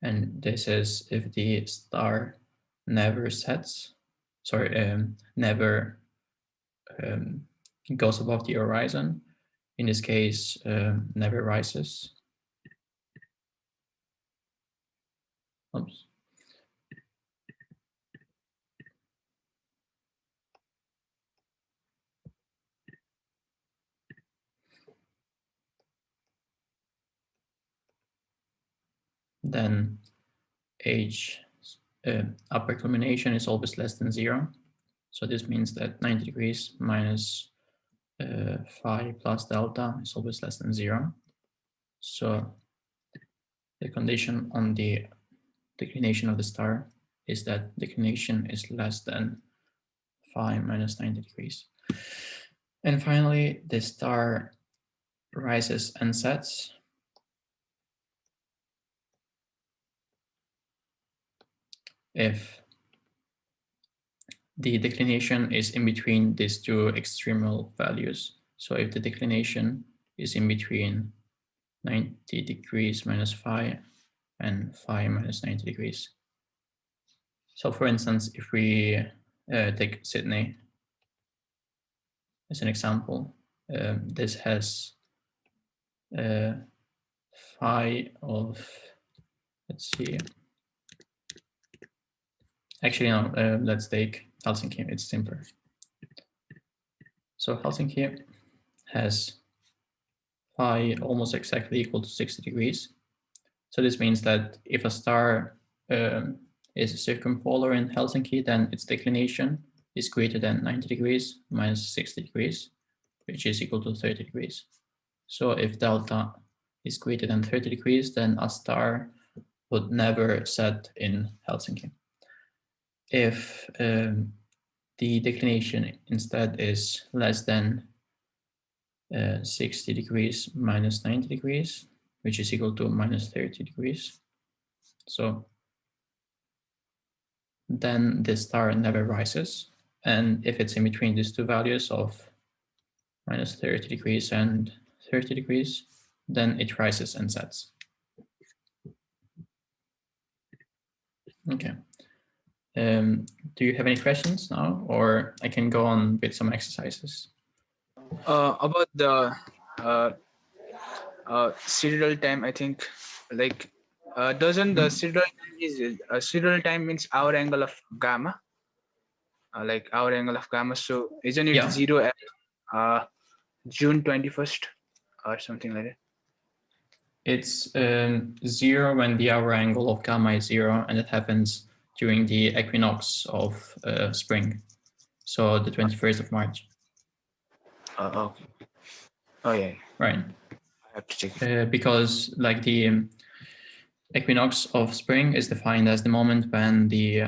and this is if the star never sets, never goes above the horizon. In this case, never rises. Oops. Then upper culmination is always less than 0. So this means that 90 degrees minus phi plus delta is always less than 0. So the condition on the declination of the star is that declination is less than phi minus 90 degrees. And finally, the star rises and sets if the declination is in between these two extremal values. So if the declination is in between 90 degrees minus phi and phi minus 90 degrees. So for instance, if we take Sydney as an example, this has phi of, let's see, actually no, let's take Helsinki, it's simpler. So Helsinki has phi almost exactly equal to 60 degrees. So this means that if a star is circumpolar in Helsinki, then its declination is greater than 90 degrees minus 60 degrees, which is equal to 30 degrees. So if delta is greater than 30 degrees, then a star would never set in Helsinki. If the declination instead is less than 60 degrees minus 90 degrees, which is equal to minus 30 degrees. So then the star never rises. And if it's in between these two values of minus 30 degrees and 30 degrees, then it rises and sets. Okay. Do you have any questions now, or I can go on with some exercises? About the sidereal time, I think, like, doesn't the sidereal time means hour angle of gamma, like hour angle of gamma. So isn't it 0 at June 21st or something like that? It's 0 when the hour angle of gamma is 0, and it happens during the equinox of spring, so the 21st of March. Okay. Oh yeah. Right. I have to check it. Because like the equinox of spring is defined as the moment when the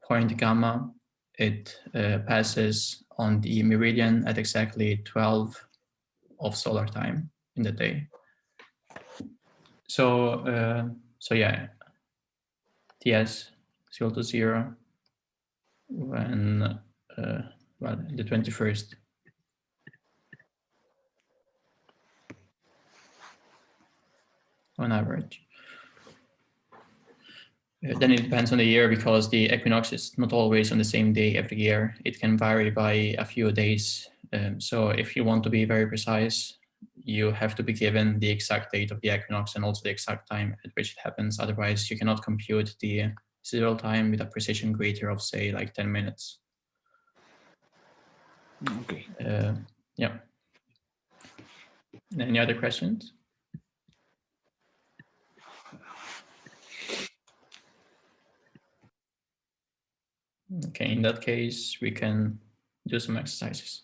point gamma, it passes on the meridian at exactly 12 of solar time in the day. So so yeah, TS is equal to 0 when well, the 21st. on average. Then it depends on the year, because the equinox is not always on the same day every year. It can vary by a few days. So if you want to be very precise, you have to be given the exact date of the equinox and also the exact time at which it happens. Otherwise, you cannot compute the sidereal time with a precision greater of, say, like 10 minutes. Okay. Yeah. Any other questions? Okay, in that case, we can do some exercises.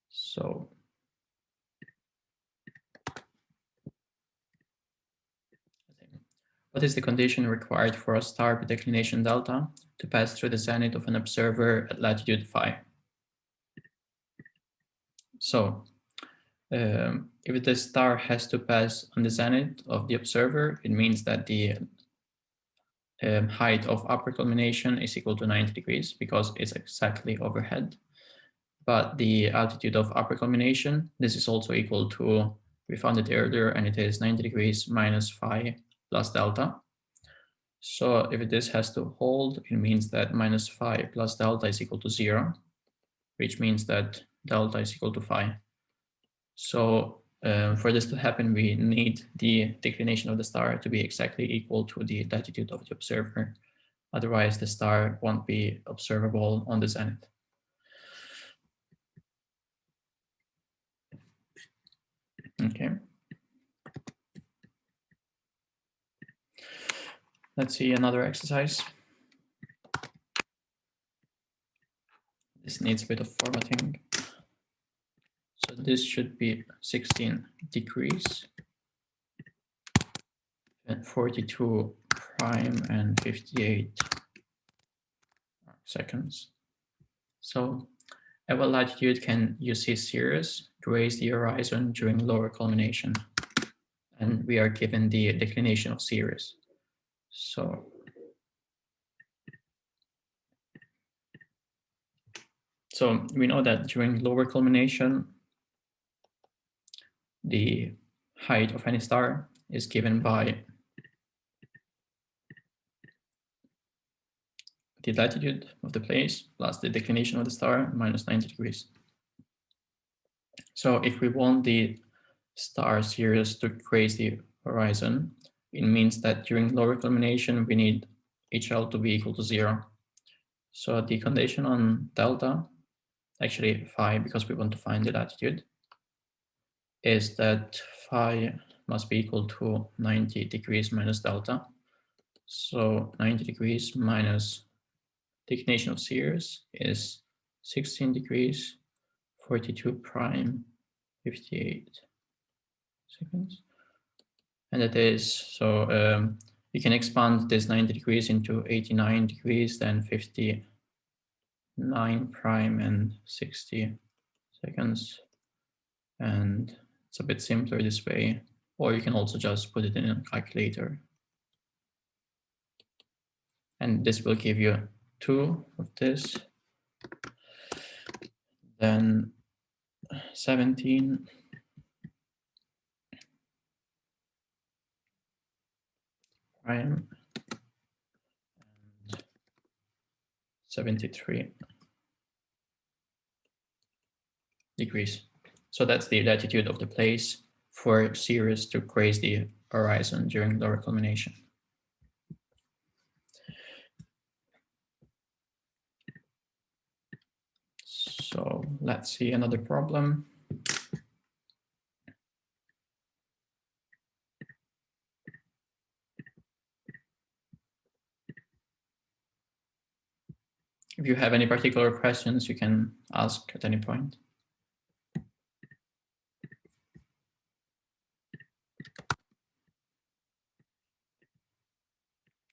So, what is the condition required for a star with declination delta to pass through the zenith of an observer at latitude phi? So, if the star has to pass on the zenith of the observer, it means that the height of upper culmination is equal to 90 degrees because it's exactly overhead. But the altitude of upper culmination, this is also equal to, we found it earlier, and it is 90 degrees minus phi plus delta. So if this has to hold, it means that minus phi plus delta is equal to 0, which means that delta is equal to phi. So for this to happen, we need the declination of the star to be exactly equal to the latitude of the observer. Otherwise, the star won't be observable on the zenith. Okay. Let's see another exercise. This needs a bit of formatting. So this should be 16 degrees and 42 prime and 58 seconds. So at what latitude can you see Sirius graze the horizon during lower culmination? And we are given the declination of Sirius. So we know that during lower culmination, the height of any star is given by the latitude of the place plus the declination of the star minus 90 degrees. So if we want the star Sirius to graze the horizon, it means that during lower culmination, we need HL to be equal to 0. So the condition on delta, actually phi, because we want to find the latitude, is that phi must be equal to 90 degrees minus delta. So 90 degrees minus declination of Sirius is 16 degrees, 42 prime, 58 seconds. And that is, so you can expand this 90 degrees into 89 degrees, then 59 prime and 60 seconds. And it's a bit simpler this way, or you can also just put it in a calculator. And this will give you 2 of this, then 17 prime and 73 degrees. So that's the latitude of the place for Sirius to graze the horizon during lower culmination. So let's see another problem. If you have any particular questions, you can ask at any point.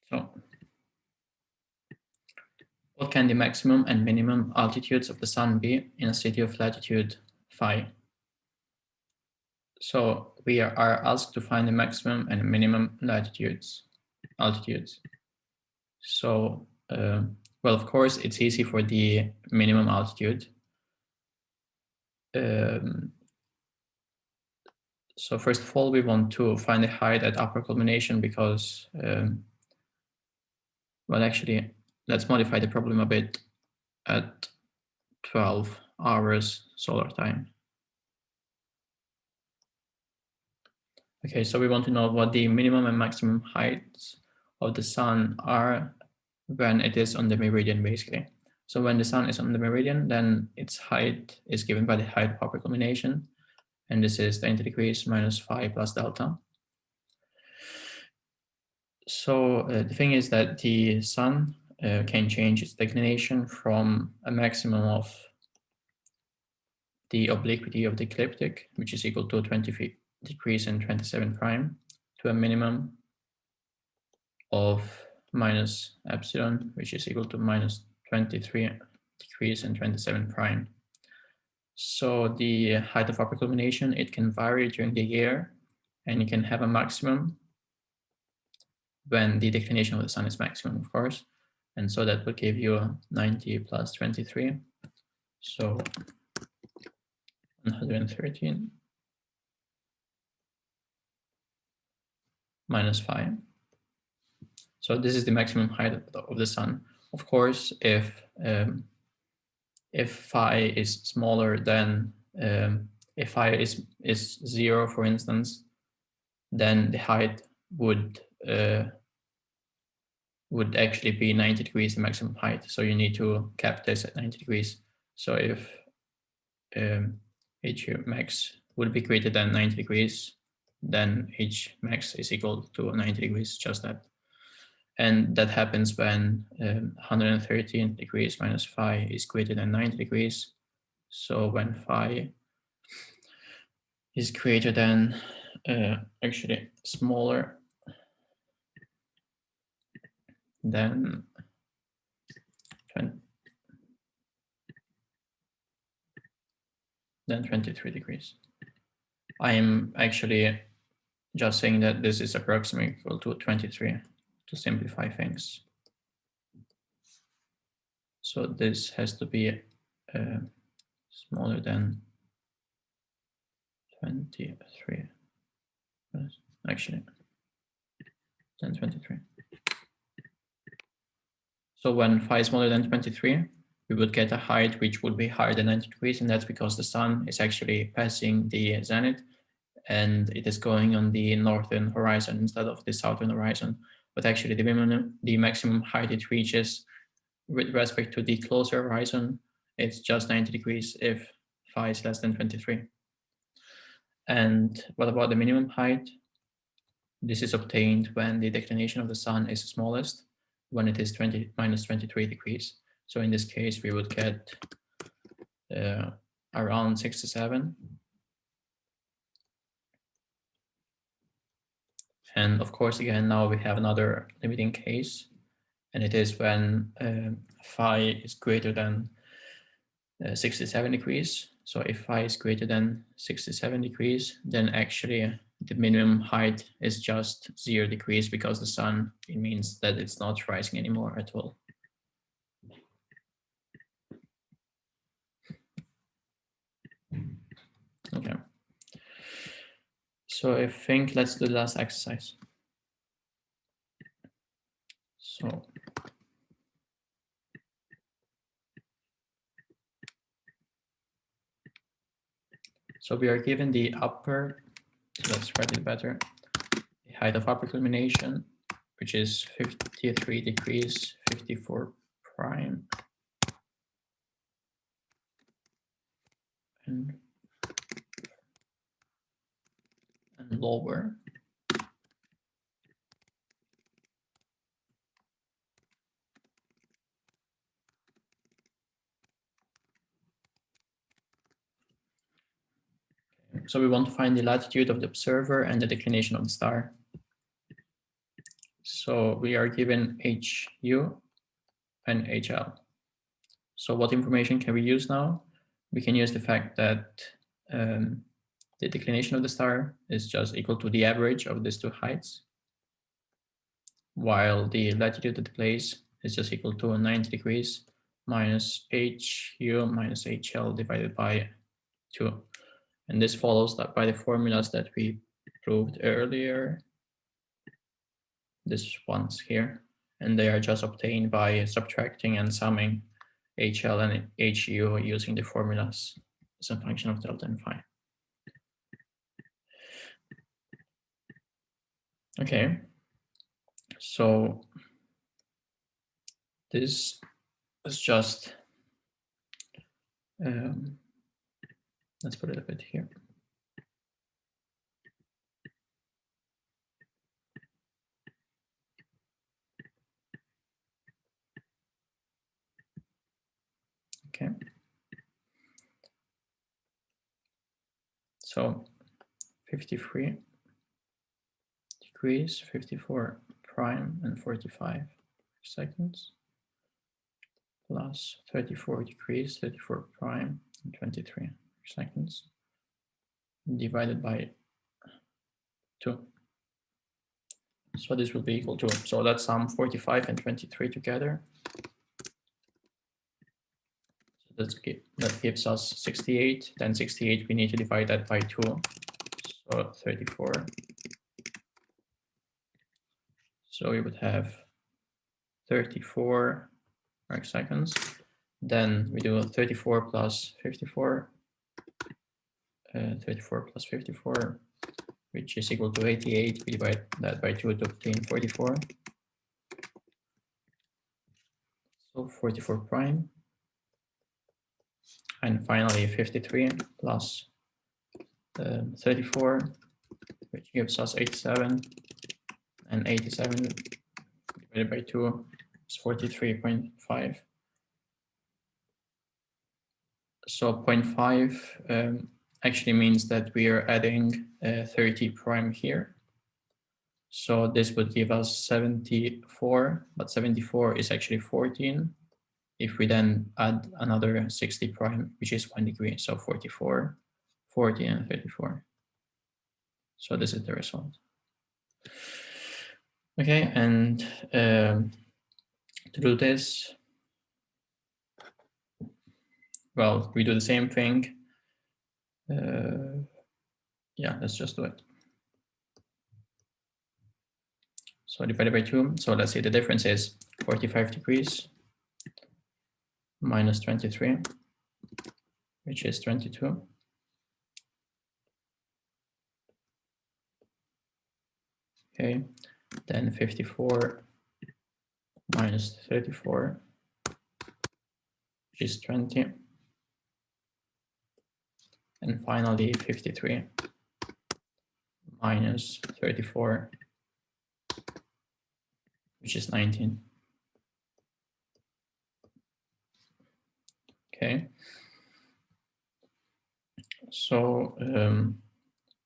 So, what can the maximum and minimum altitudes of the sun be in a city of latitude phi? So we are asked to find the maximum and minimum altitudes. So Well, of course, it's easy for the minimum altitude. So first of all, we want to find the height at upper culmination because, well, actually, let's modify the problem a bit at 12 hours solar time. Okay, so we want to know what the minimum and maximum heights of the sun are when it is on the meridian, basically. So when the sun is on the meridian, then its height is given by the height of upper culmination, and this is 90 degrees minus phi plus delta. So the thing is that the sun can change its declination from a maximum of the obliquity of the ecliptic, which is equal to 20 degrees and 27 prime, to a minimum of minus epsilon, which is equal to minus 23 degrees and 27 prime. So the height of upper culmination, it can vary during the year, and you can have a maximum when the declination of the sun is maximum, of course. And so that will give you 90 plus 23. So 113 minus 5. So this is the maximum height of the sun. Of course, if phi is smaller than, if phi is 0, for instance, then the height would actually be 90 degrees, the maximum height. So you need to cap this at 90 degrees. So if h max would be greater than 90 degrees, then h max is equal to 90 degrees, just that. And that happens when 113 degrees minus phi is greater than 90 degrees. So when phi is greater than, actually smaller than 23 degrees. I am actually just saying that this is approximately equal to 23 to simplify things. So this has to be smaller than 23, actually, than 23. So when phi is smaller than 23, we would get a height which would be higher than 90 degrees, and that's because the sun is actually passing the zenith, and it is going on the northern horizon instead of the southern horizon. But actually the maximum height it reaches with respect to the closer horizon, it's just 90 degrees if phi is less than 23. And what about the minimum height? This is obtained when the declination of the sun is smallest, when it is minus 23 degrees. So in this case, we would get around 67. And of course, again, now we have another limiting case, and it is when phi is greater than 67 degrees. So if phi is greater than 67 degrees, then actually the minimum height is just 0 degrees, because the sun, it means that it's not rising anymore at all. Okay. So I think let's do the last exercise. So we are given the upper, so let's write it better, the height of upper culmination, which is 53 degrees, 54 prime. And lower. So we want to find the latitude of the observer and the declination of the star. So we are given HU and HL. So what information can we use now? We can use the fact that the declination of the star is just equal to the average of these two heights, while the latitude of the place is just equal to 90 degrees minus HU minus HL divided by 2. And this follows that by the formulas that we proved earlier, this ones here, and they are just obtained by subtracting and summing HL and HU using the formulas as a function of delta and phi. Okay, so this is just, let's put it a bit here. Okay, so 53 degrees, 54 prime, and 45 seconds, plus 34 degrees, 34 prime, and 23 seconds, divided by 2. So this will be equal to, so let's sum 45 and 23 together. So that gives us 68. Then 68, we need to divide that by 2. So 34. So we would have 34 arc seconds. Then we do 34 plus 54. 34 plus 54, which is equal to 88. We divide that by 2 to obtain 44. So 44 prime. And finally 53 plus 34, which gives us 87. And 87 divided by 2 is 43.5. So 0.5 actually means that we are adding 30 prime here. So this would give us 74, but 74 is actually 14. If we then add another 60 prime, which is 1 degree, so 44, 40, and 34. So this is the result. Okay, and to do this, well, we do the same thing. Yeah, let's just do it. So divided by 2. So let's say the difference is 45 degrees minus 23, which is 22. Okay, then 54 minus 34, which is 20. And finally 53 minus 34, which is 19. Okay. So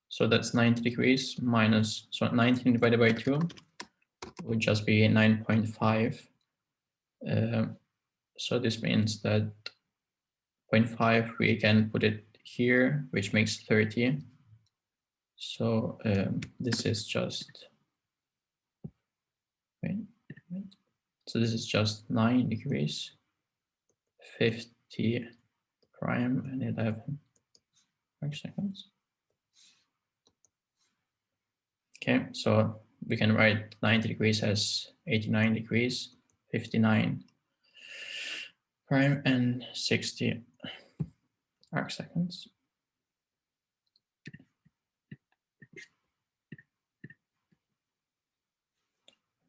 so that's 90 degrees minus, so 19 divided by 2 would just be 9.5. So this means that 0.5, we can put it here, which makes 30. So this is just, so this is just 9 degrees, 50 prime, and 11 seconds. Okay, so we can write 90 degrees as 89 degrees, 59 prime, and 60 arc seconds.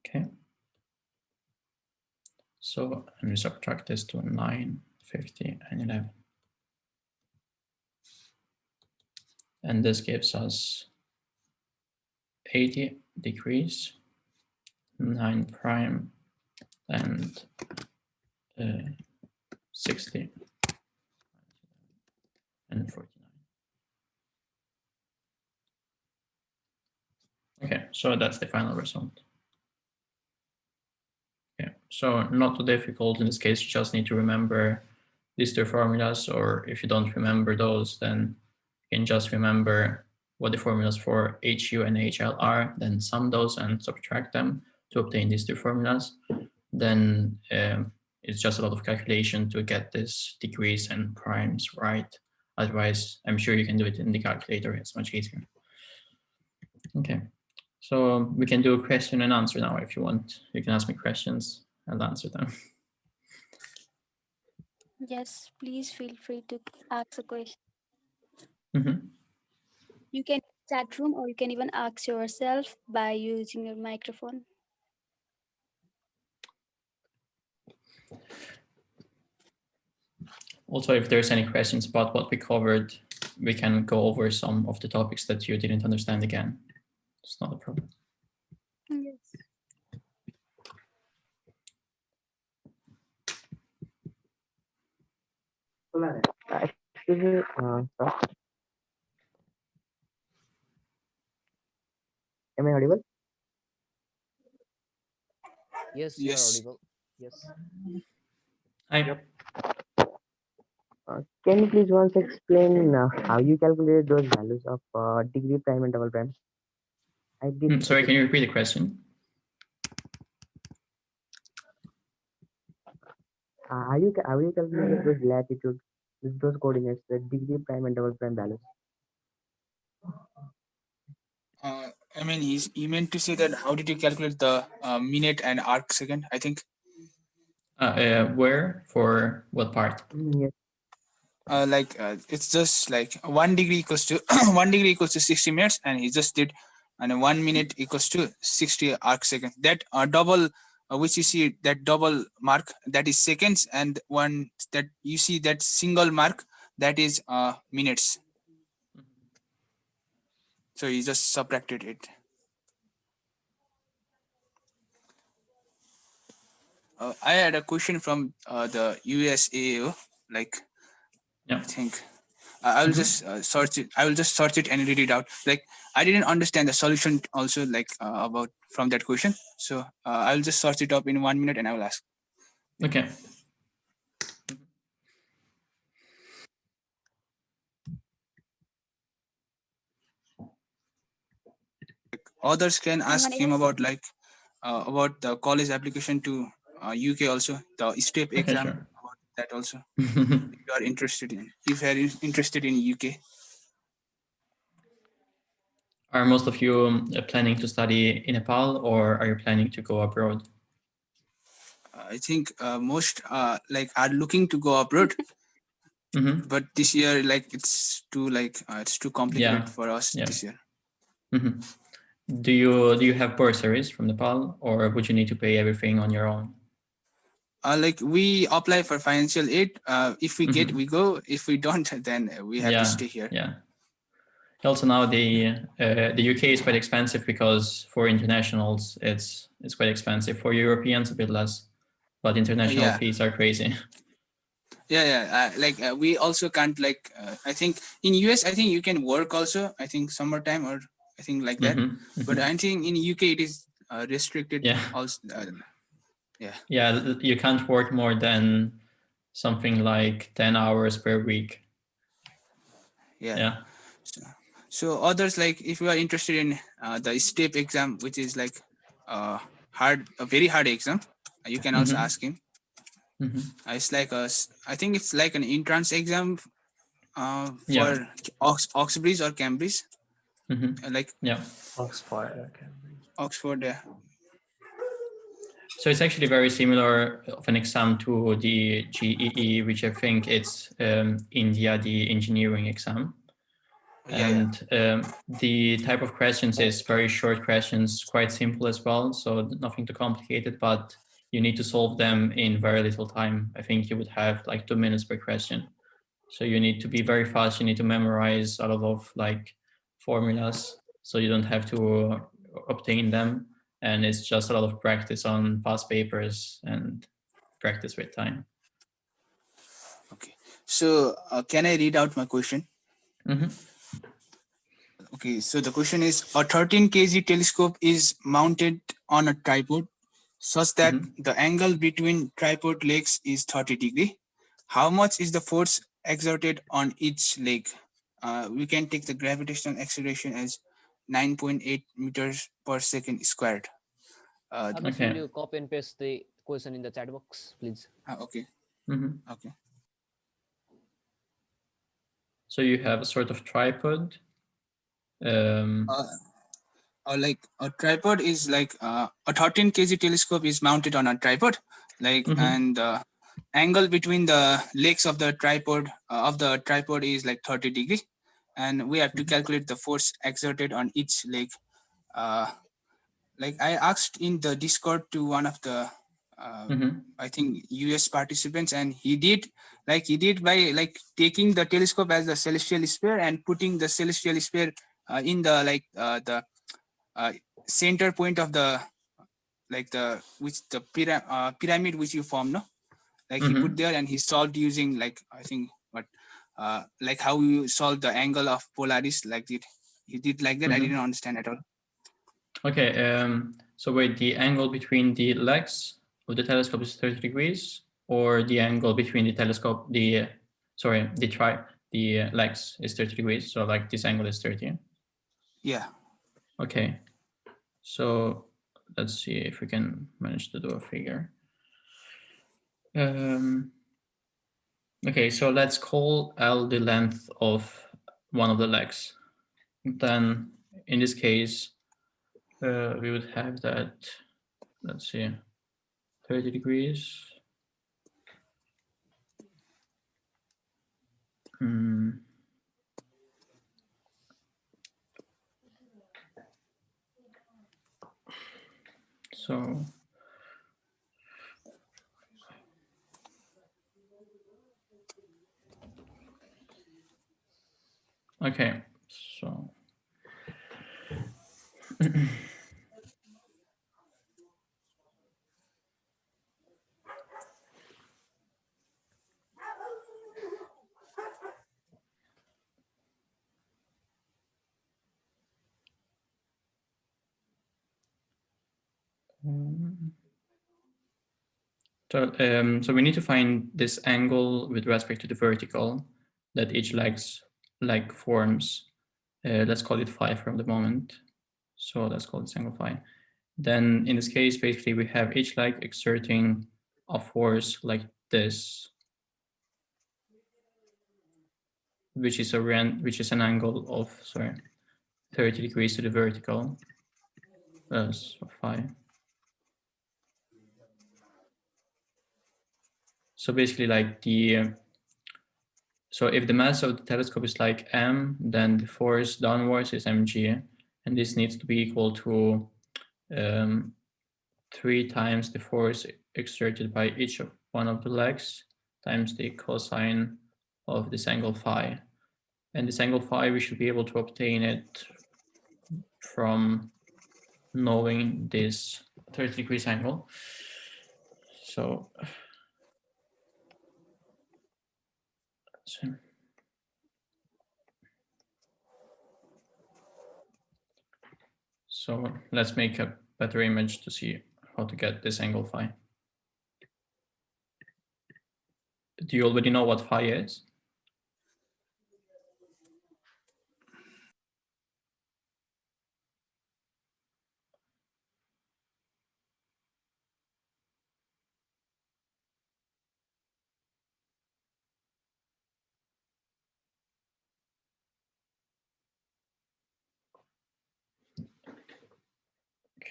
Okay. So, and we subtract this to 9, 50, and 11. And this gives us 80 degrees, 9 prime, and 60, and 49. Okay, so that's the final result. Okay, so not too difficult in this case, you just need to remember these two formulas, or if you don't remember those, then you can just remember what the formulas for HU and HL are, then sum those and subtract them to obtain these two formulas. then it's just a lot of calculation to get this degrees and primes right. Otherwise, I'm sure you can do it in the calculator. It's much easier. Okay, so we can do a question and answer now if you want. You can ask me questions and answer them. Yes, please feel free to ask a question. Mm-hmm. You can chat room or you can even ask yourself by using your microphone. Also, if there's any questions about what we covered, we can go over some of the topics that you didn't understand again. It's not a problem. Yes. Excuse me, sir. Am I audible? Yes, you are Yes. audible. Yes. Hi. Can you please once explain how you calculate those values of degree prime and double prime? I did. Sorry, can you repeat the question? How you calculate those latitude with those coordinates, the degree prime and double prime values? I mean, he meant to say that how did you calculate the minute and arc second? I think. Where for what part? Yes. It's just like 1 degree equals to 1 degree equals to 60 minutes, and he just did, and 1 minute equals to 60 arc seconds. That double, which you see that double mark, that is seconds, and one that you see that single mark, that is minutes. So he just subtracted it. I had a question from the USAO, like Yeah. I think. I will just search it. I will just search it and read it out. Like I didn't understand the solution also, like about from that question. So I will just search it up in 1 minute and I will ask. Okay. Others can ask Anyone him else? about the college application to UK also, the STEP Okay, exam, sure. about that also. If you are interested in, if you are interested in UK. Are most of you planning to study in Nepal, or are you planning to go abroad? I think most like are looking to go abroad, but this year like it's too complicated for us this year. Do you have bursaries from Nepal, or would you need to pay everything on your own? Like we apply for financial aid. If we get, we go. If we don't, then we have to stay here. Yeah. Also now the UK is quite expensive because for internationals it's quite expensive. For Europeans a bit less, but international fees are crazy. We also can't I think in US I think you can work also. I think summertime or I think like that. But I think in UK it is restricted. Yeah. Also. Yeah, you can't work more than something like 10 hours per week. Yeah. So others, like if you are interested in the STEP exam, which is like a very hard exam, you can also ask him. It's like I think it's like an entrance exam for Oxbridge or Cambridge. Oxford or Cambridge. Oxford, yeah. So it's actually very similar of an exam to the GEE, which I think it's India, the engineering exam. And the type of questions is very short questions, quite simple as well. So nothing too complicated, but you need to solve them in very little time. I think you would have like 2 minutes per question. So you need to be very fast. You need to memorize a lot of like formulas so you don't have to obtain them. And it's just a lot of practice on past papers and practice with time. Okay. So can I read out my question? Okay. So the question is, a 13 kg telescope is mounted on a tripod such that the angle between tripod legs is 30 degree. How much is the force exerted on each leg? We can take the gravitational acceleration as 9.8 meters per second squared. Abbas, Okay. will you copy and paste the question in the chat box, please? Okay. Okay. So you have a sort of tripod. Like a tripod is like a 13 kg telescope is mounted on a tripod, like, and angle between the legs of the tripod is like 30 degrees, and we have to calculate the force exerted on each leg. Like I asked in the Discord to one of the I think US participants, and he did by like taking the telescope as the celestial sphere and putting the celestial sphere in the the center point of the pyramid which you form, no? Like he put there and he solved using like I think like how you solve the angle of Polaris, like it he did like that. I didn't understand at all. Okay, so wait, the angle between the legs of the telescope is 30 degrees, or the angle between the telescope, the legs is 30 degrees, so like this angle is 30? Yeah. Okay, so let's see if we can manage to do a figure. Okay, so let's call L the length of one of the legs. Then in this case, we would have that, let's see, 30 degrees. So okay, so so we need to find this angle with respect to the vertical that each leg forms. Let's call it phi from the moment. So let's call this angle phi. Then in this case, basically we have each leg exerting a force like this, which is an angle of 30 degrees to the vertical, plus phi. So basically like so if the mass of the telescope is like m, then the force downwards is mg, and this needs to be equal to 3 times the force exerted by each one of the legs times the cosine of this angle phi. And this angle phi, we should be able to obtain it from knowing this 30 degrees angle. So let's make a better image to see how to get this angle phi. Do you already know what phi is?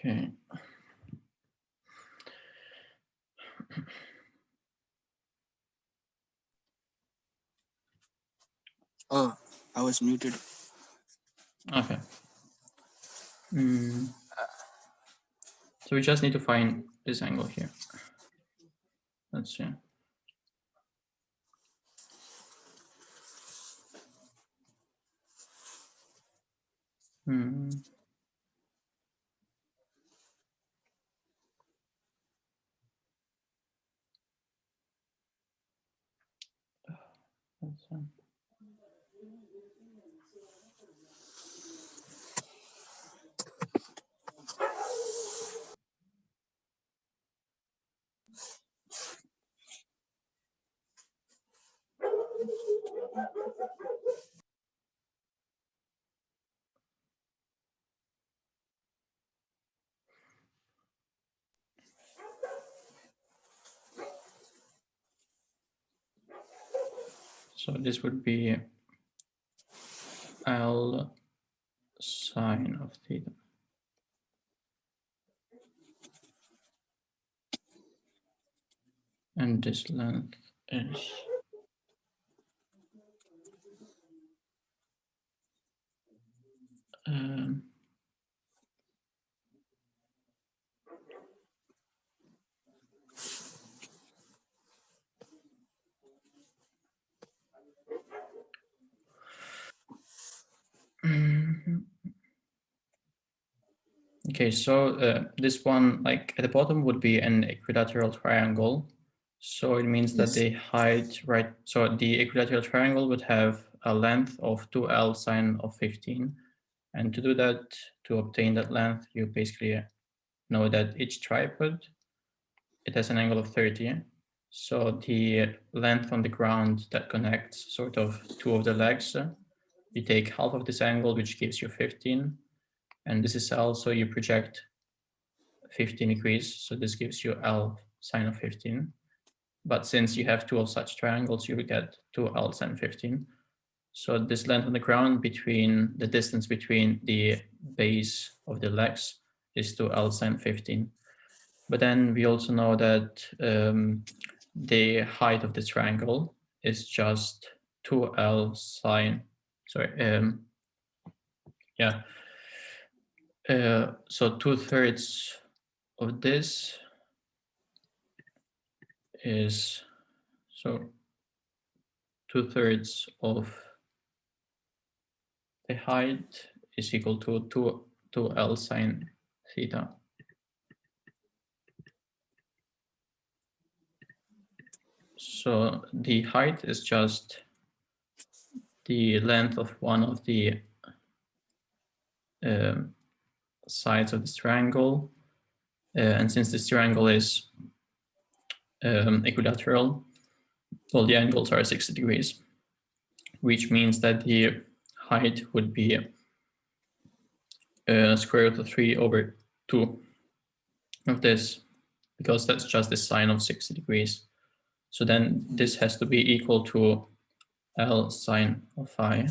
Okay. Oh, I was muted. Okay. So we just need to find this angle here. Let's see. So this would be L sine of theta. And this length is okay, so this one, like at the bottom, would be an equilateral triangle. So it means that the height, right? So the equilateral triangle would have a length of 2L sine of 15. And to do that, to obtain that length, you basically know that each tripod, it has an angle of 30. So the length on the ground that connects sort of two of the legs, you take half of this angle, which gives you 15. And this is also, you project 15 degrees. So this gives you L sine of 15. But since you have two of such triangles, you will get 2L sine 15. So this length on the ground between the distance between the base of the legs is 2L sine 15. But then we also know that the height of the triangle is just 2L sine, so 2/3 of this is, so 2/3 of the height is equal to 2L sine theta. So the height is just the length of one of the sides of this triangle. And since this triangle is equilateral, all the angles are 60 degrees, which means that the height would be square root of 3/2 of this, because that's just the sine of 60 degrees. So then this has to be equal to L sine of phi.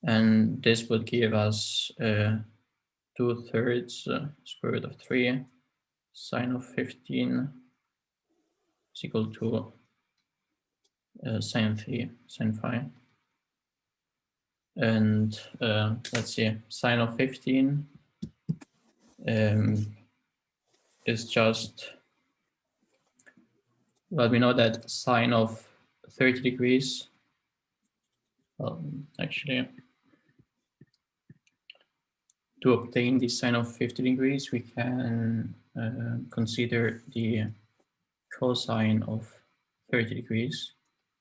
And this would give us 2/3 square root of 3 sine of 15 is equal to sine phi. And let's see, sine of 15 is just, well, we know that sine of 30 degrees, well, actually, to obtain the sine of 50 degrees, we can consider the cosine of 30 degrees,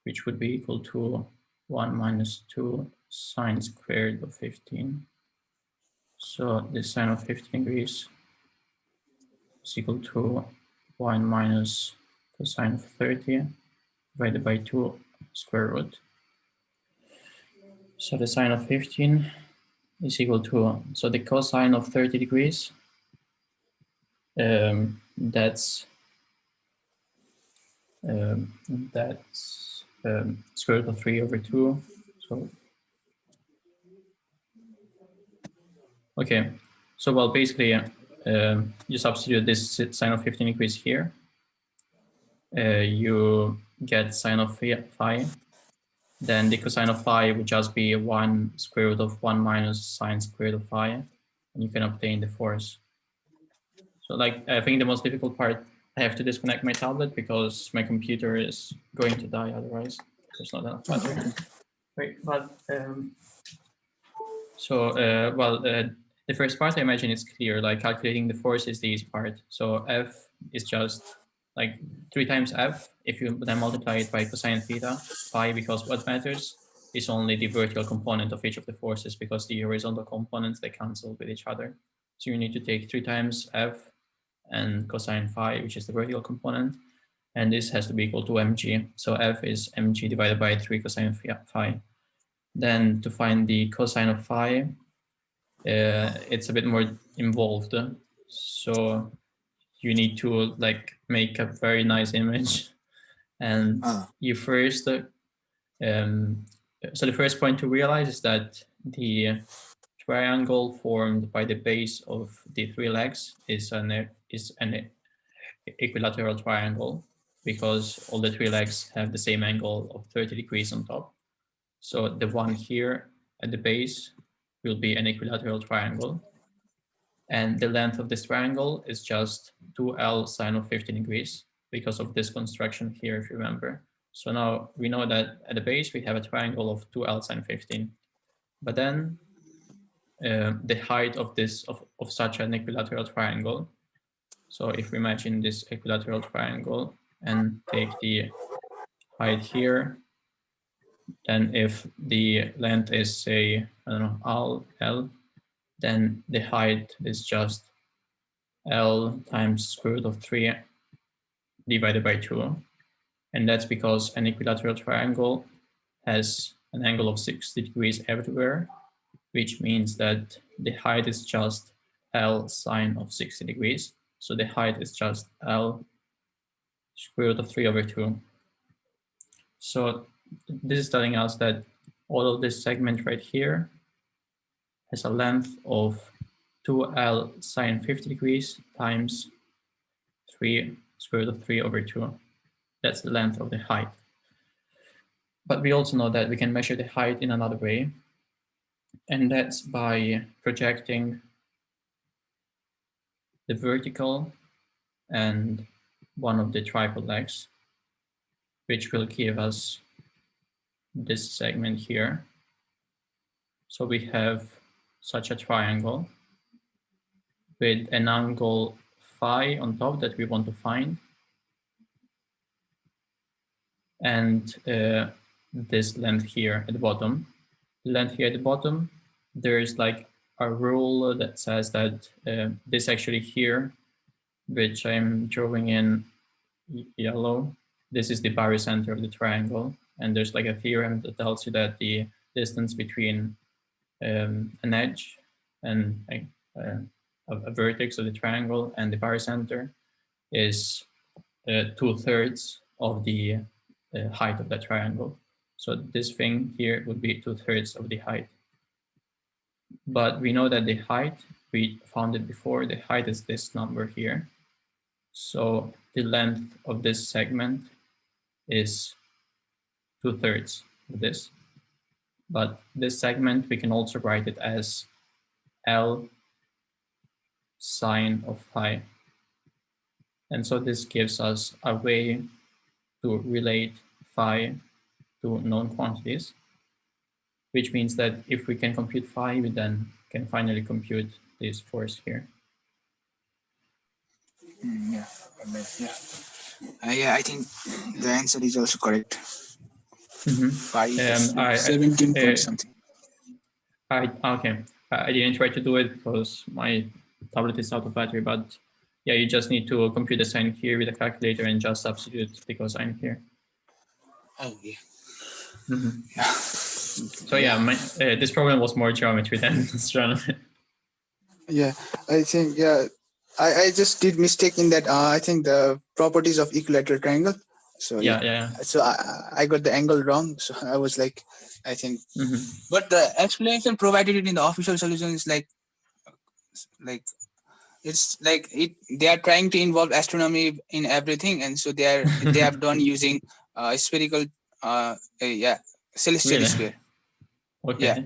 which would be equal to 1 minus 2 sine squared of 15. So the sine of 15 degrees is equal to 1 minus cosine of 30 divided by 2 square root. So the sine of 15 is equal to, so the cosine of 30 degrees, that's square root of 3/2. So okay, so well, basically you substitute this sine of 15 degrees here, you get sine of phi. Then the cosine of phi would just be 1 square root of 1 minus sine squared of phi, and you can obtain the force. So like, I think the most difficult part, I have to disconnect my tablet because my computer is going to die otherwise. There's not enough battery. Wait, but the first part, I imagine it's clear, like calculating the force is the easy part. So F is just like 3 times F. If you then multiply it by cosine theta, phi, because what matters is only the vertical component of each of the forces, because the horizontal components, they cancel with each other. So you need to take 3 times F and cosine phi, which is the vertical component. And this has to be equal to mg. So F is mg divided by 3 cosine phi. Then to find the cosine of phi, it's a bit more involved. So you need to like make a very nice image, and you first So the first point to realize is that the triangle formed by the base of the three legs is an equilateral triangle because all the three legs have the same angle of 30 degrees on top. So the one here at the base will be an equilateral triangle. And the length of this triangle is just 2L sine of 15 degrees because of this construction here, if you remember. So now we know that at the base we have a triangle of 2L sine 15. But then the height of this of such an equilateral triangle. So if we imagine this equilateral triangle and take the height here, then if the length is, say, I don't know, L, then the height is just L times square root of 3 divided by 2. And that's because an equilateral triangle has an angle of 60 degrees everywhere, which means that the height is just L sine of 60 degrees. So the height is just L square root of 3 over 2. So this is telling us that all of this segment right here has a length of 2L sine 50 degrees times 3 square root of 3 over 2. That's the length of the height. But we also know that we can measure the height in another way, and that's by projecting the vertical and one of the tripod legs, which will give us this segment here. So we have such a triangle with an angle phi on top that we want to find, and this length here at the bottom. The length here at the bottom, there's like a rule that says that this actually here, which I'm drawing in yellow, this is the barycenter of the triangle. And there's like a theorem that tells you that the distance between an edge and a vertex of the triangle and the barycenter is 2/3 of the height of that triangle. So this thing here would be 2/3 of the height. But we know that the height, we found it before, the height is this number here. So the length of this segment is 2/3 of this. But this segment, we can also write it as L sine of phi. And so this gives us a way to relate phi to known quantities, which means that if we can compute phi, we then can finally compute this force here. Yeah, I think the answer is also correct. Phi is 17 point something. Okay, I didn't try to do it because my tablet is out of battery, but yeah, you just need to compute the sign here with a calculator and just substitute the cosine here. Oh, yeah. Yeah. So yeah, this problem was more geometry than astronomy. Yeah, I think, I just did mistake in that. I think the properties of equilateral triangle. So yeah. So I got the angle wrong. So I was like, I think, but the explanation provided in the official solution is like it's like they are trying to involve astronomy in everything, and so they have done using spherical celestial sphere. Okay. Yeah.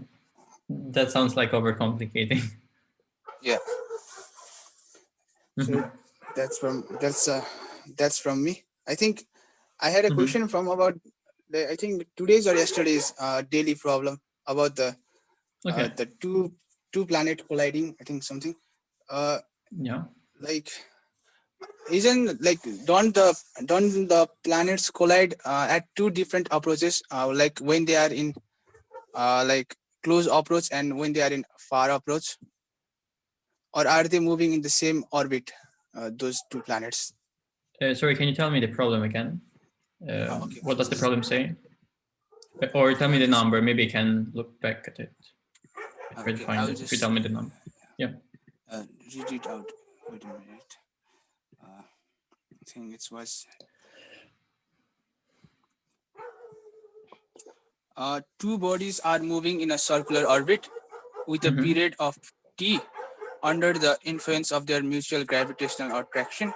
That sounds like overcomplicating. Yeah. So that's from me. I think I had a question from about I think today's or yesterday's daily problem about the two planet colliding. I think something. Yeah. Like isn't like don't the planets collide at two different approaches? Like when they are in like close approach and when they are in far approach, or are they moving in the same orbit? Those two planets. Sorry, can you tell me the problem again? Okay. What does the problem say? Or tell me the number. Maybe I can look back at it. Try to find it. If you tell me the number. Yeah. Read it out. Wait a minute. I think it was. two bodies are moving in a circular orbit with a period of t under the influence of their mutual gravitational attraction.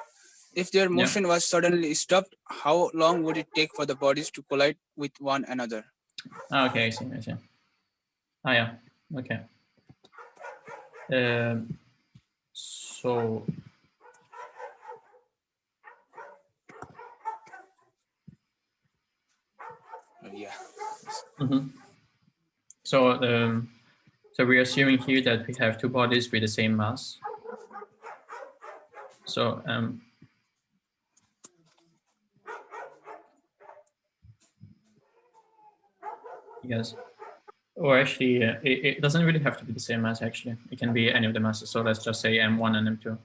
If their motion was suddenly stopped, how long would it take for the bodies to collide with one another? Okay, I see. Ah, yeah. Okay. So Yeah. so so we're assuming here that we have two bodies with the same mass. So yes. Or actually, it doesn't really have to be the same mass, actually. It can be any of the masses. So let's just say M1 and M2.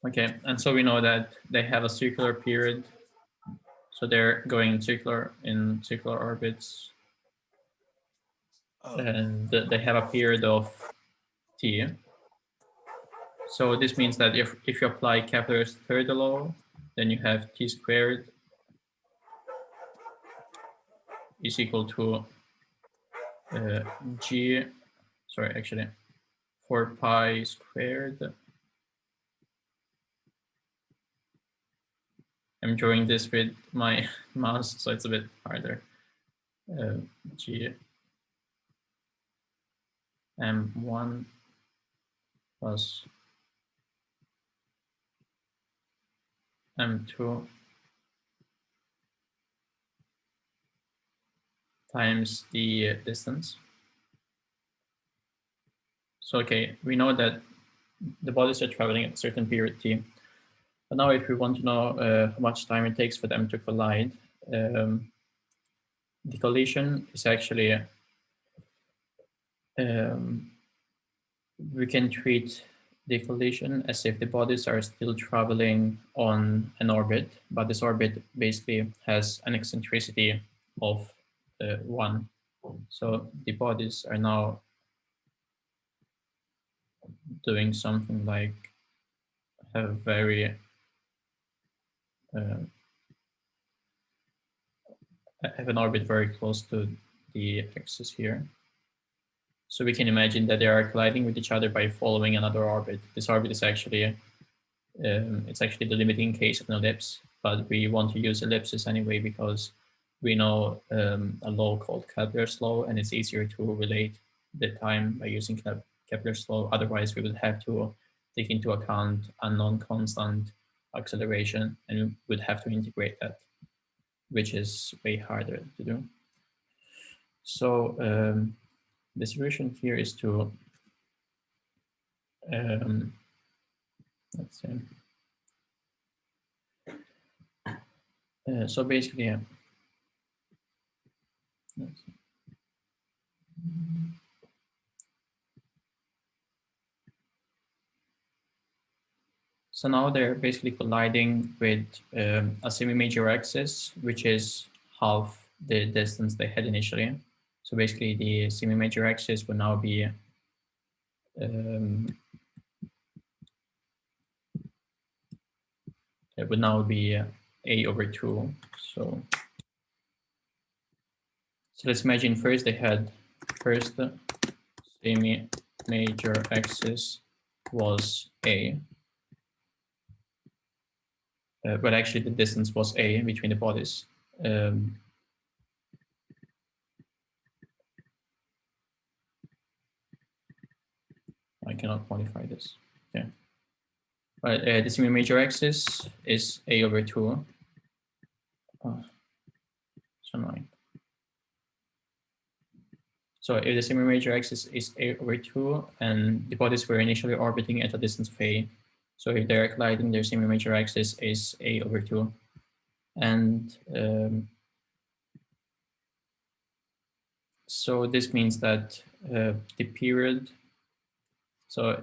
Okay, and so we know that they have a circular period. So they're going in circular orbits. And they have a period of t. So this means that if you apply Kepler's third law, then you have t squared is equal to g, sorry, actually 4 pi squared. I'm drawing this with my mouse, so it's a bit harder. G M1 plus M2 times the distance. So, okay, we know that the bodies are traveling at a certain period t. But now if we want to know how much time it takes for them to collide, the collision is actually, we can treat the collision as if the bodies are still traveling on an orbit, but this orbit basically has an eccentricity of 1. So the bodies are now doing something like have very have an orbit very close to the axis here. So we can imagine that they are colliding with each other by following another orbit. This orbit is actually it's actually the limiting case of an ellipse, but we want to use ellipses anyway because we know a law called Kepler's law, and it's easier to relate the time by using Kepler's law. Otherwise, we would have to take into account a non-constant acceleration, and we would have to integrate that, which is way harder to do. So the solution here is to let's see. So basically, so now they're basically colliding with a semi-major axis, which is half the distance they had initially. So basically, the semi-major axis would now be it would now be a/2. So let's imagine first they had first semi-major axis was a. But actually the distance was a between the bodies. I cannot quantify this. Okay. But the semi-major axis is a/2. Oh, it's annoying. So if the semi-major axis is a/2 and the bodies were initially orbiting at a distance of a, so if they're colliding, their semi-major axis is a/2. And so this means that the period, so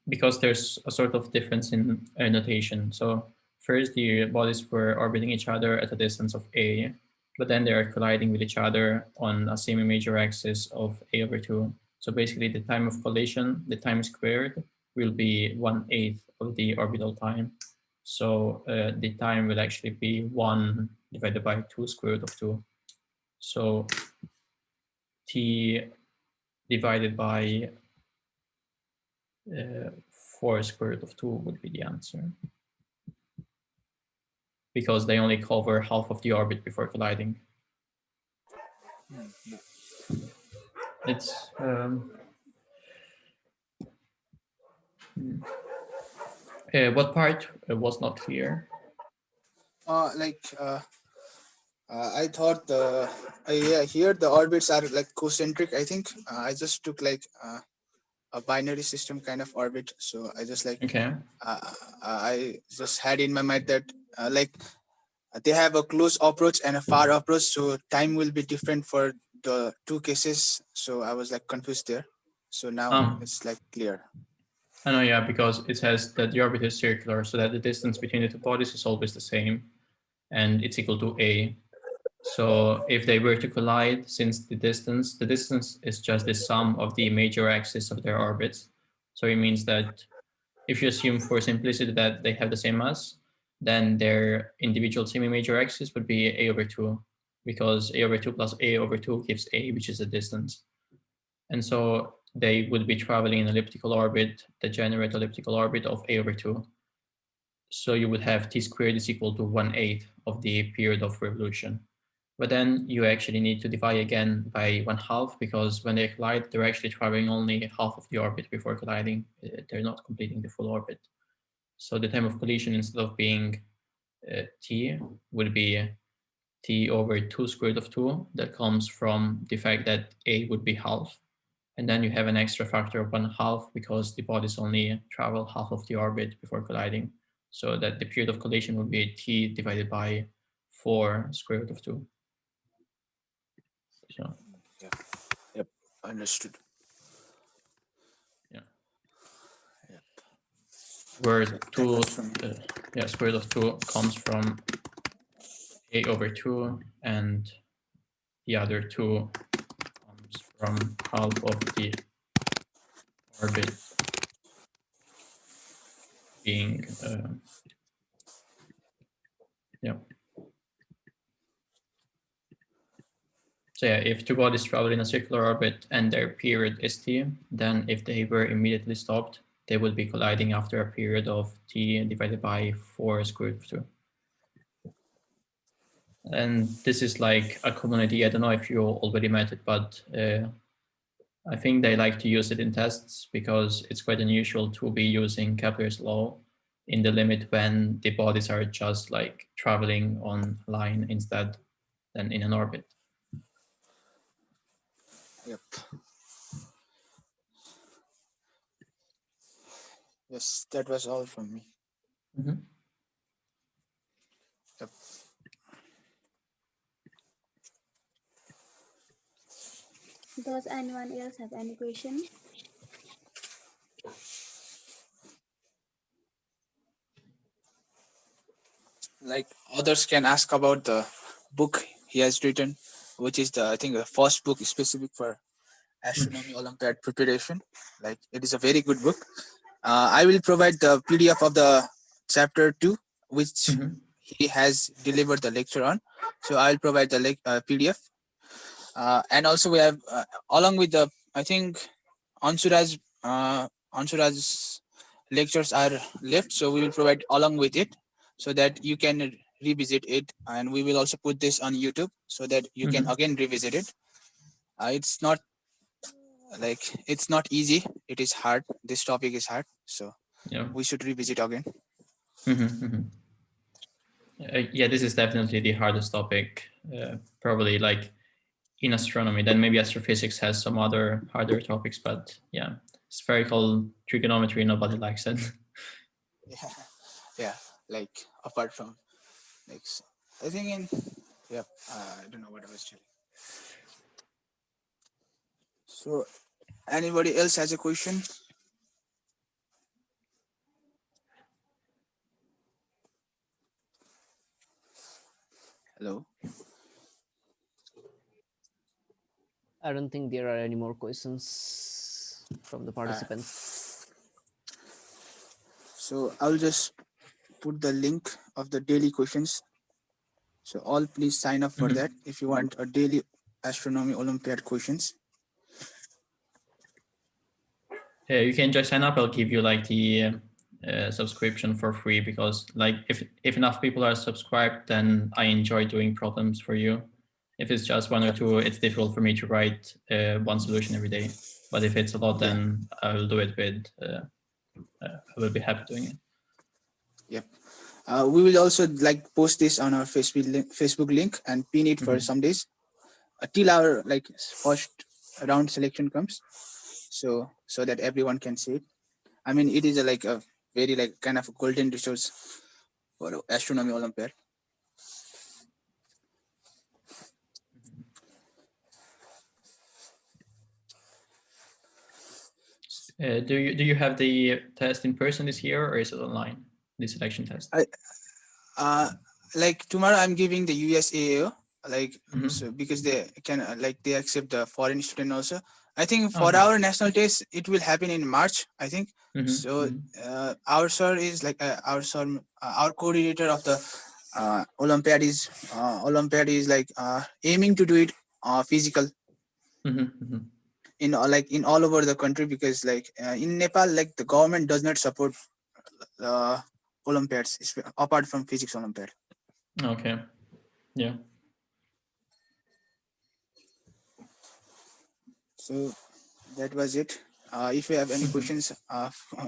because there's a sort of difference in notation. So first the bodies were orbiting each other at a distance of a, but then they are colliding with each other on a semi-major axis of a/2. So basically the time of collision, the time squared, will be 1/8 of the orbital time. So the time will actually be 1 divided by 2 square root of 2. So t divided by 4 square root of 2 would be the answer, because they only cover half of the orbit before colliding. It's what part was not clear? I thought here the orbits are like concentric. I think I just took like a binary system kind of orbit. So I just like Okay. I just had in my mind that they have a close approach and a far approach, so time will be different for the two cases. So I was like confused there. So now it's like clear. I know, yeah, because it says that the orbit is circular, so that the distance between the two bodies is always the same, and it's equal to a. So if they were to collide, since the distance is just the sum of the major axes of their orbits. So it means that if you assume for simplicity that they have the same mass, then their individual semi-major axis would be a over 2, because a over 2 plus a over 2 gives a, which is the distance. And so they would be traveling in elliptical orbit, the degenerate elliptical orbit of a over 2. So you would have t squared is equal to 1/8 of the period of revolution. But then you actually need to divide again by 1/2, because when they collide, they're actually traveling only half of the orbit before colliding. They're not completing the full orbit. So the time of collision, instead of being t, would be t over 2 square root of 2. That comes from the fact that a would be half. And then you have an extra factor of 1/2, because the bodies only travel half of the orbit before colliding. So that the period of collision would be t divided by 4 square root of 2. So, Yep, understood. Yeah. Yep. Where So 2, square root of 2 comes from a over 2, and the other 2 comes from half of the orbit being, yeah. So yeah, if two bodies travel in a circular orbit and their period is t, then if they were immediately stopped, they would be colliding after a period of t divided by 4 square root of 2. And this is like a common idea. I don't know if you already met it, but I think they like to use it in tests because it's quite unusual to be using Kepler's law in the limit when the bodies are just like traveling on a line instead than in an orbit. Yep. Yes, that was all from me. Mm-hmm. Yep. Does anyone else have any question? Like others can ask about the book he has written, which is I think the first book specific for Astronomy Olympiad preparation. Like it is a very good book. I will provide the PDF of the chapter 2, which he has delivered the lecture on. So I'll provide the PDF. And also we have, along with the, I think Ansuraj's lectures are left. So we will provide along with it so that you can revisit it. And we will also put this on YouTube so that you can again revisit it. It's not easy. It is hard. This topic is hard. So yeah, we should revisit again. Yeah, this is definitely the hardest topic, probably like in astronomy. Then maybe astrophysics has some other harder topics, but yeah, spherical trigonometry, nobody likes it. Yeah, like apart from like, I think I don't know what I was telling. So anybody else has a question? Hello. I don't think there are any more questions from the participants. So I'll just put the link of the daily questions. So all please sign up for that if you want a daily astronomy Olympiad questions. Yeah, you can just sign up. I'll give you like the subscription for free, because like if enough people are subscribed, then I enjoy doing problems for you. If it's just one or two, it's difficult for me to write one solution every day. But if it's a lot, then I will do it with. I will be happy doing it. Yep. We will also like post this on our Facebook link and pin it for some days till our like first round selection comes, so that everyone can see it. I mean, it is like a very like kind of a golden resource for astronomy Olympiad. Do you have the test in person this year, or is it online, the selection test? Like tomorrow I'm giving the USAAO, like so because they can like they accept the foreign student also. I think for our national test it will happen in March, I think. So our sir is like our coordinator of the Olympiad is like aiming to do it physical in like in all over the country, because like in Nepal, like the government does not support Olympiads apart from physics Olympiad. Okay. Yeah. So that was it. If you have any questions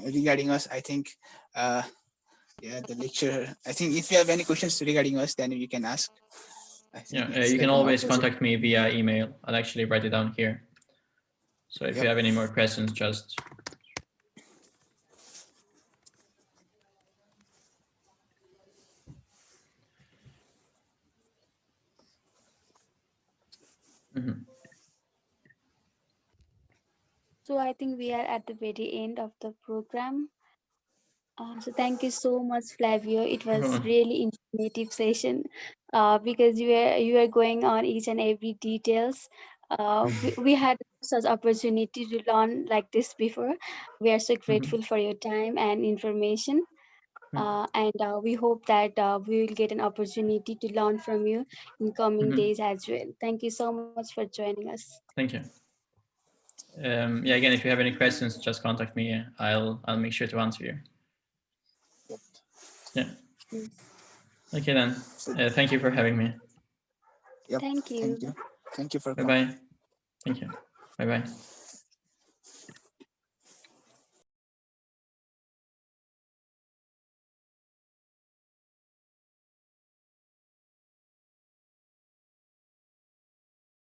regarding us, I think the lecture. I think if you have any questions regarding us, then you can ask. Yeah, you can always contact me via email. I'll actually write it down here. So if you have any more questions, just. So I think we are at the very end of the program. So thank you so much, Flavio. It was really informative session because you are going on each and every details. We had such opportunity to learn like this before. We are so grateful for your time and information. And we hope that we will get an opportunity to learn from you in coming days as well. Thank you so much for joining us. Thank you. Yeah, again, if you have any questions, just contact me. I'll make sure to answer you. Yeah. Yes. Okay then. Thank you for having me. Yep. Thank you. Thank you for Bye bye. Thank you. Bye bye.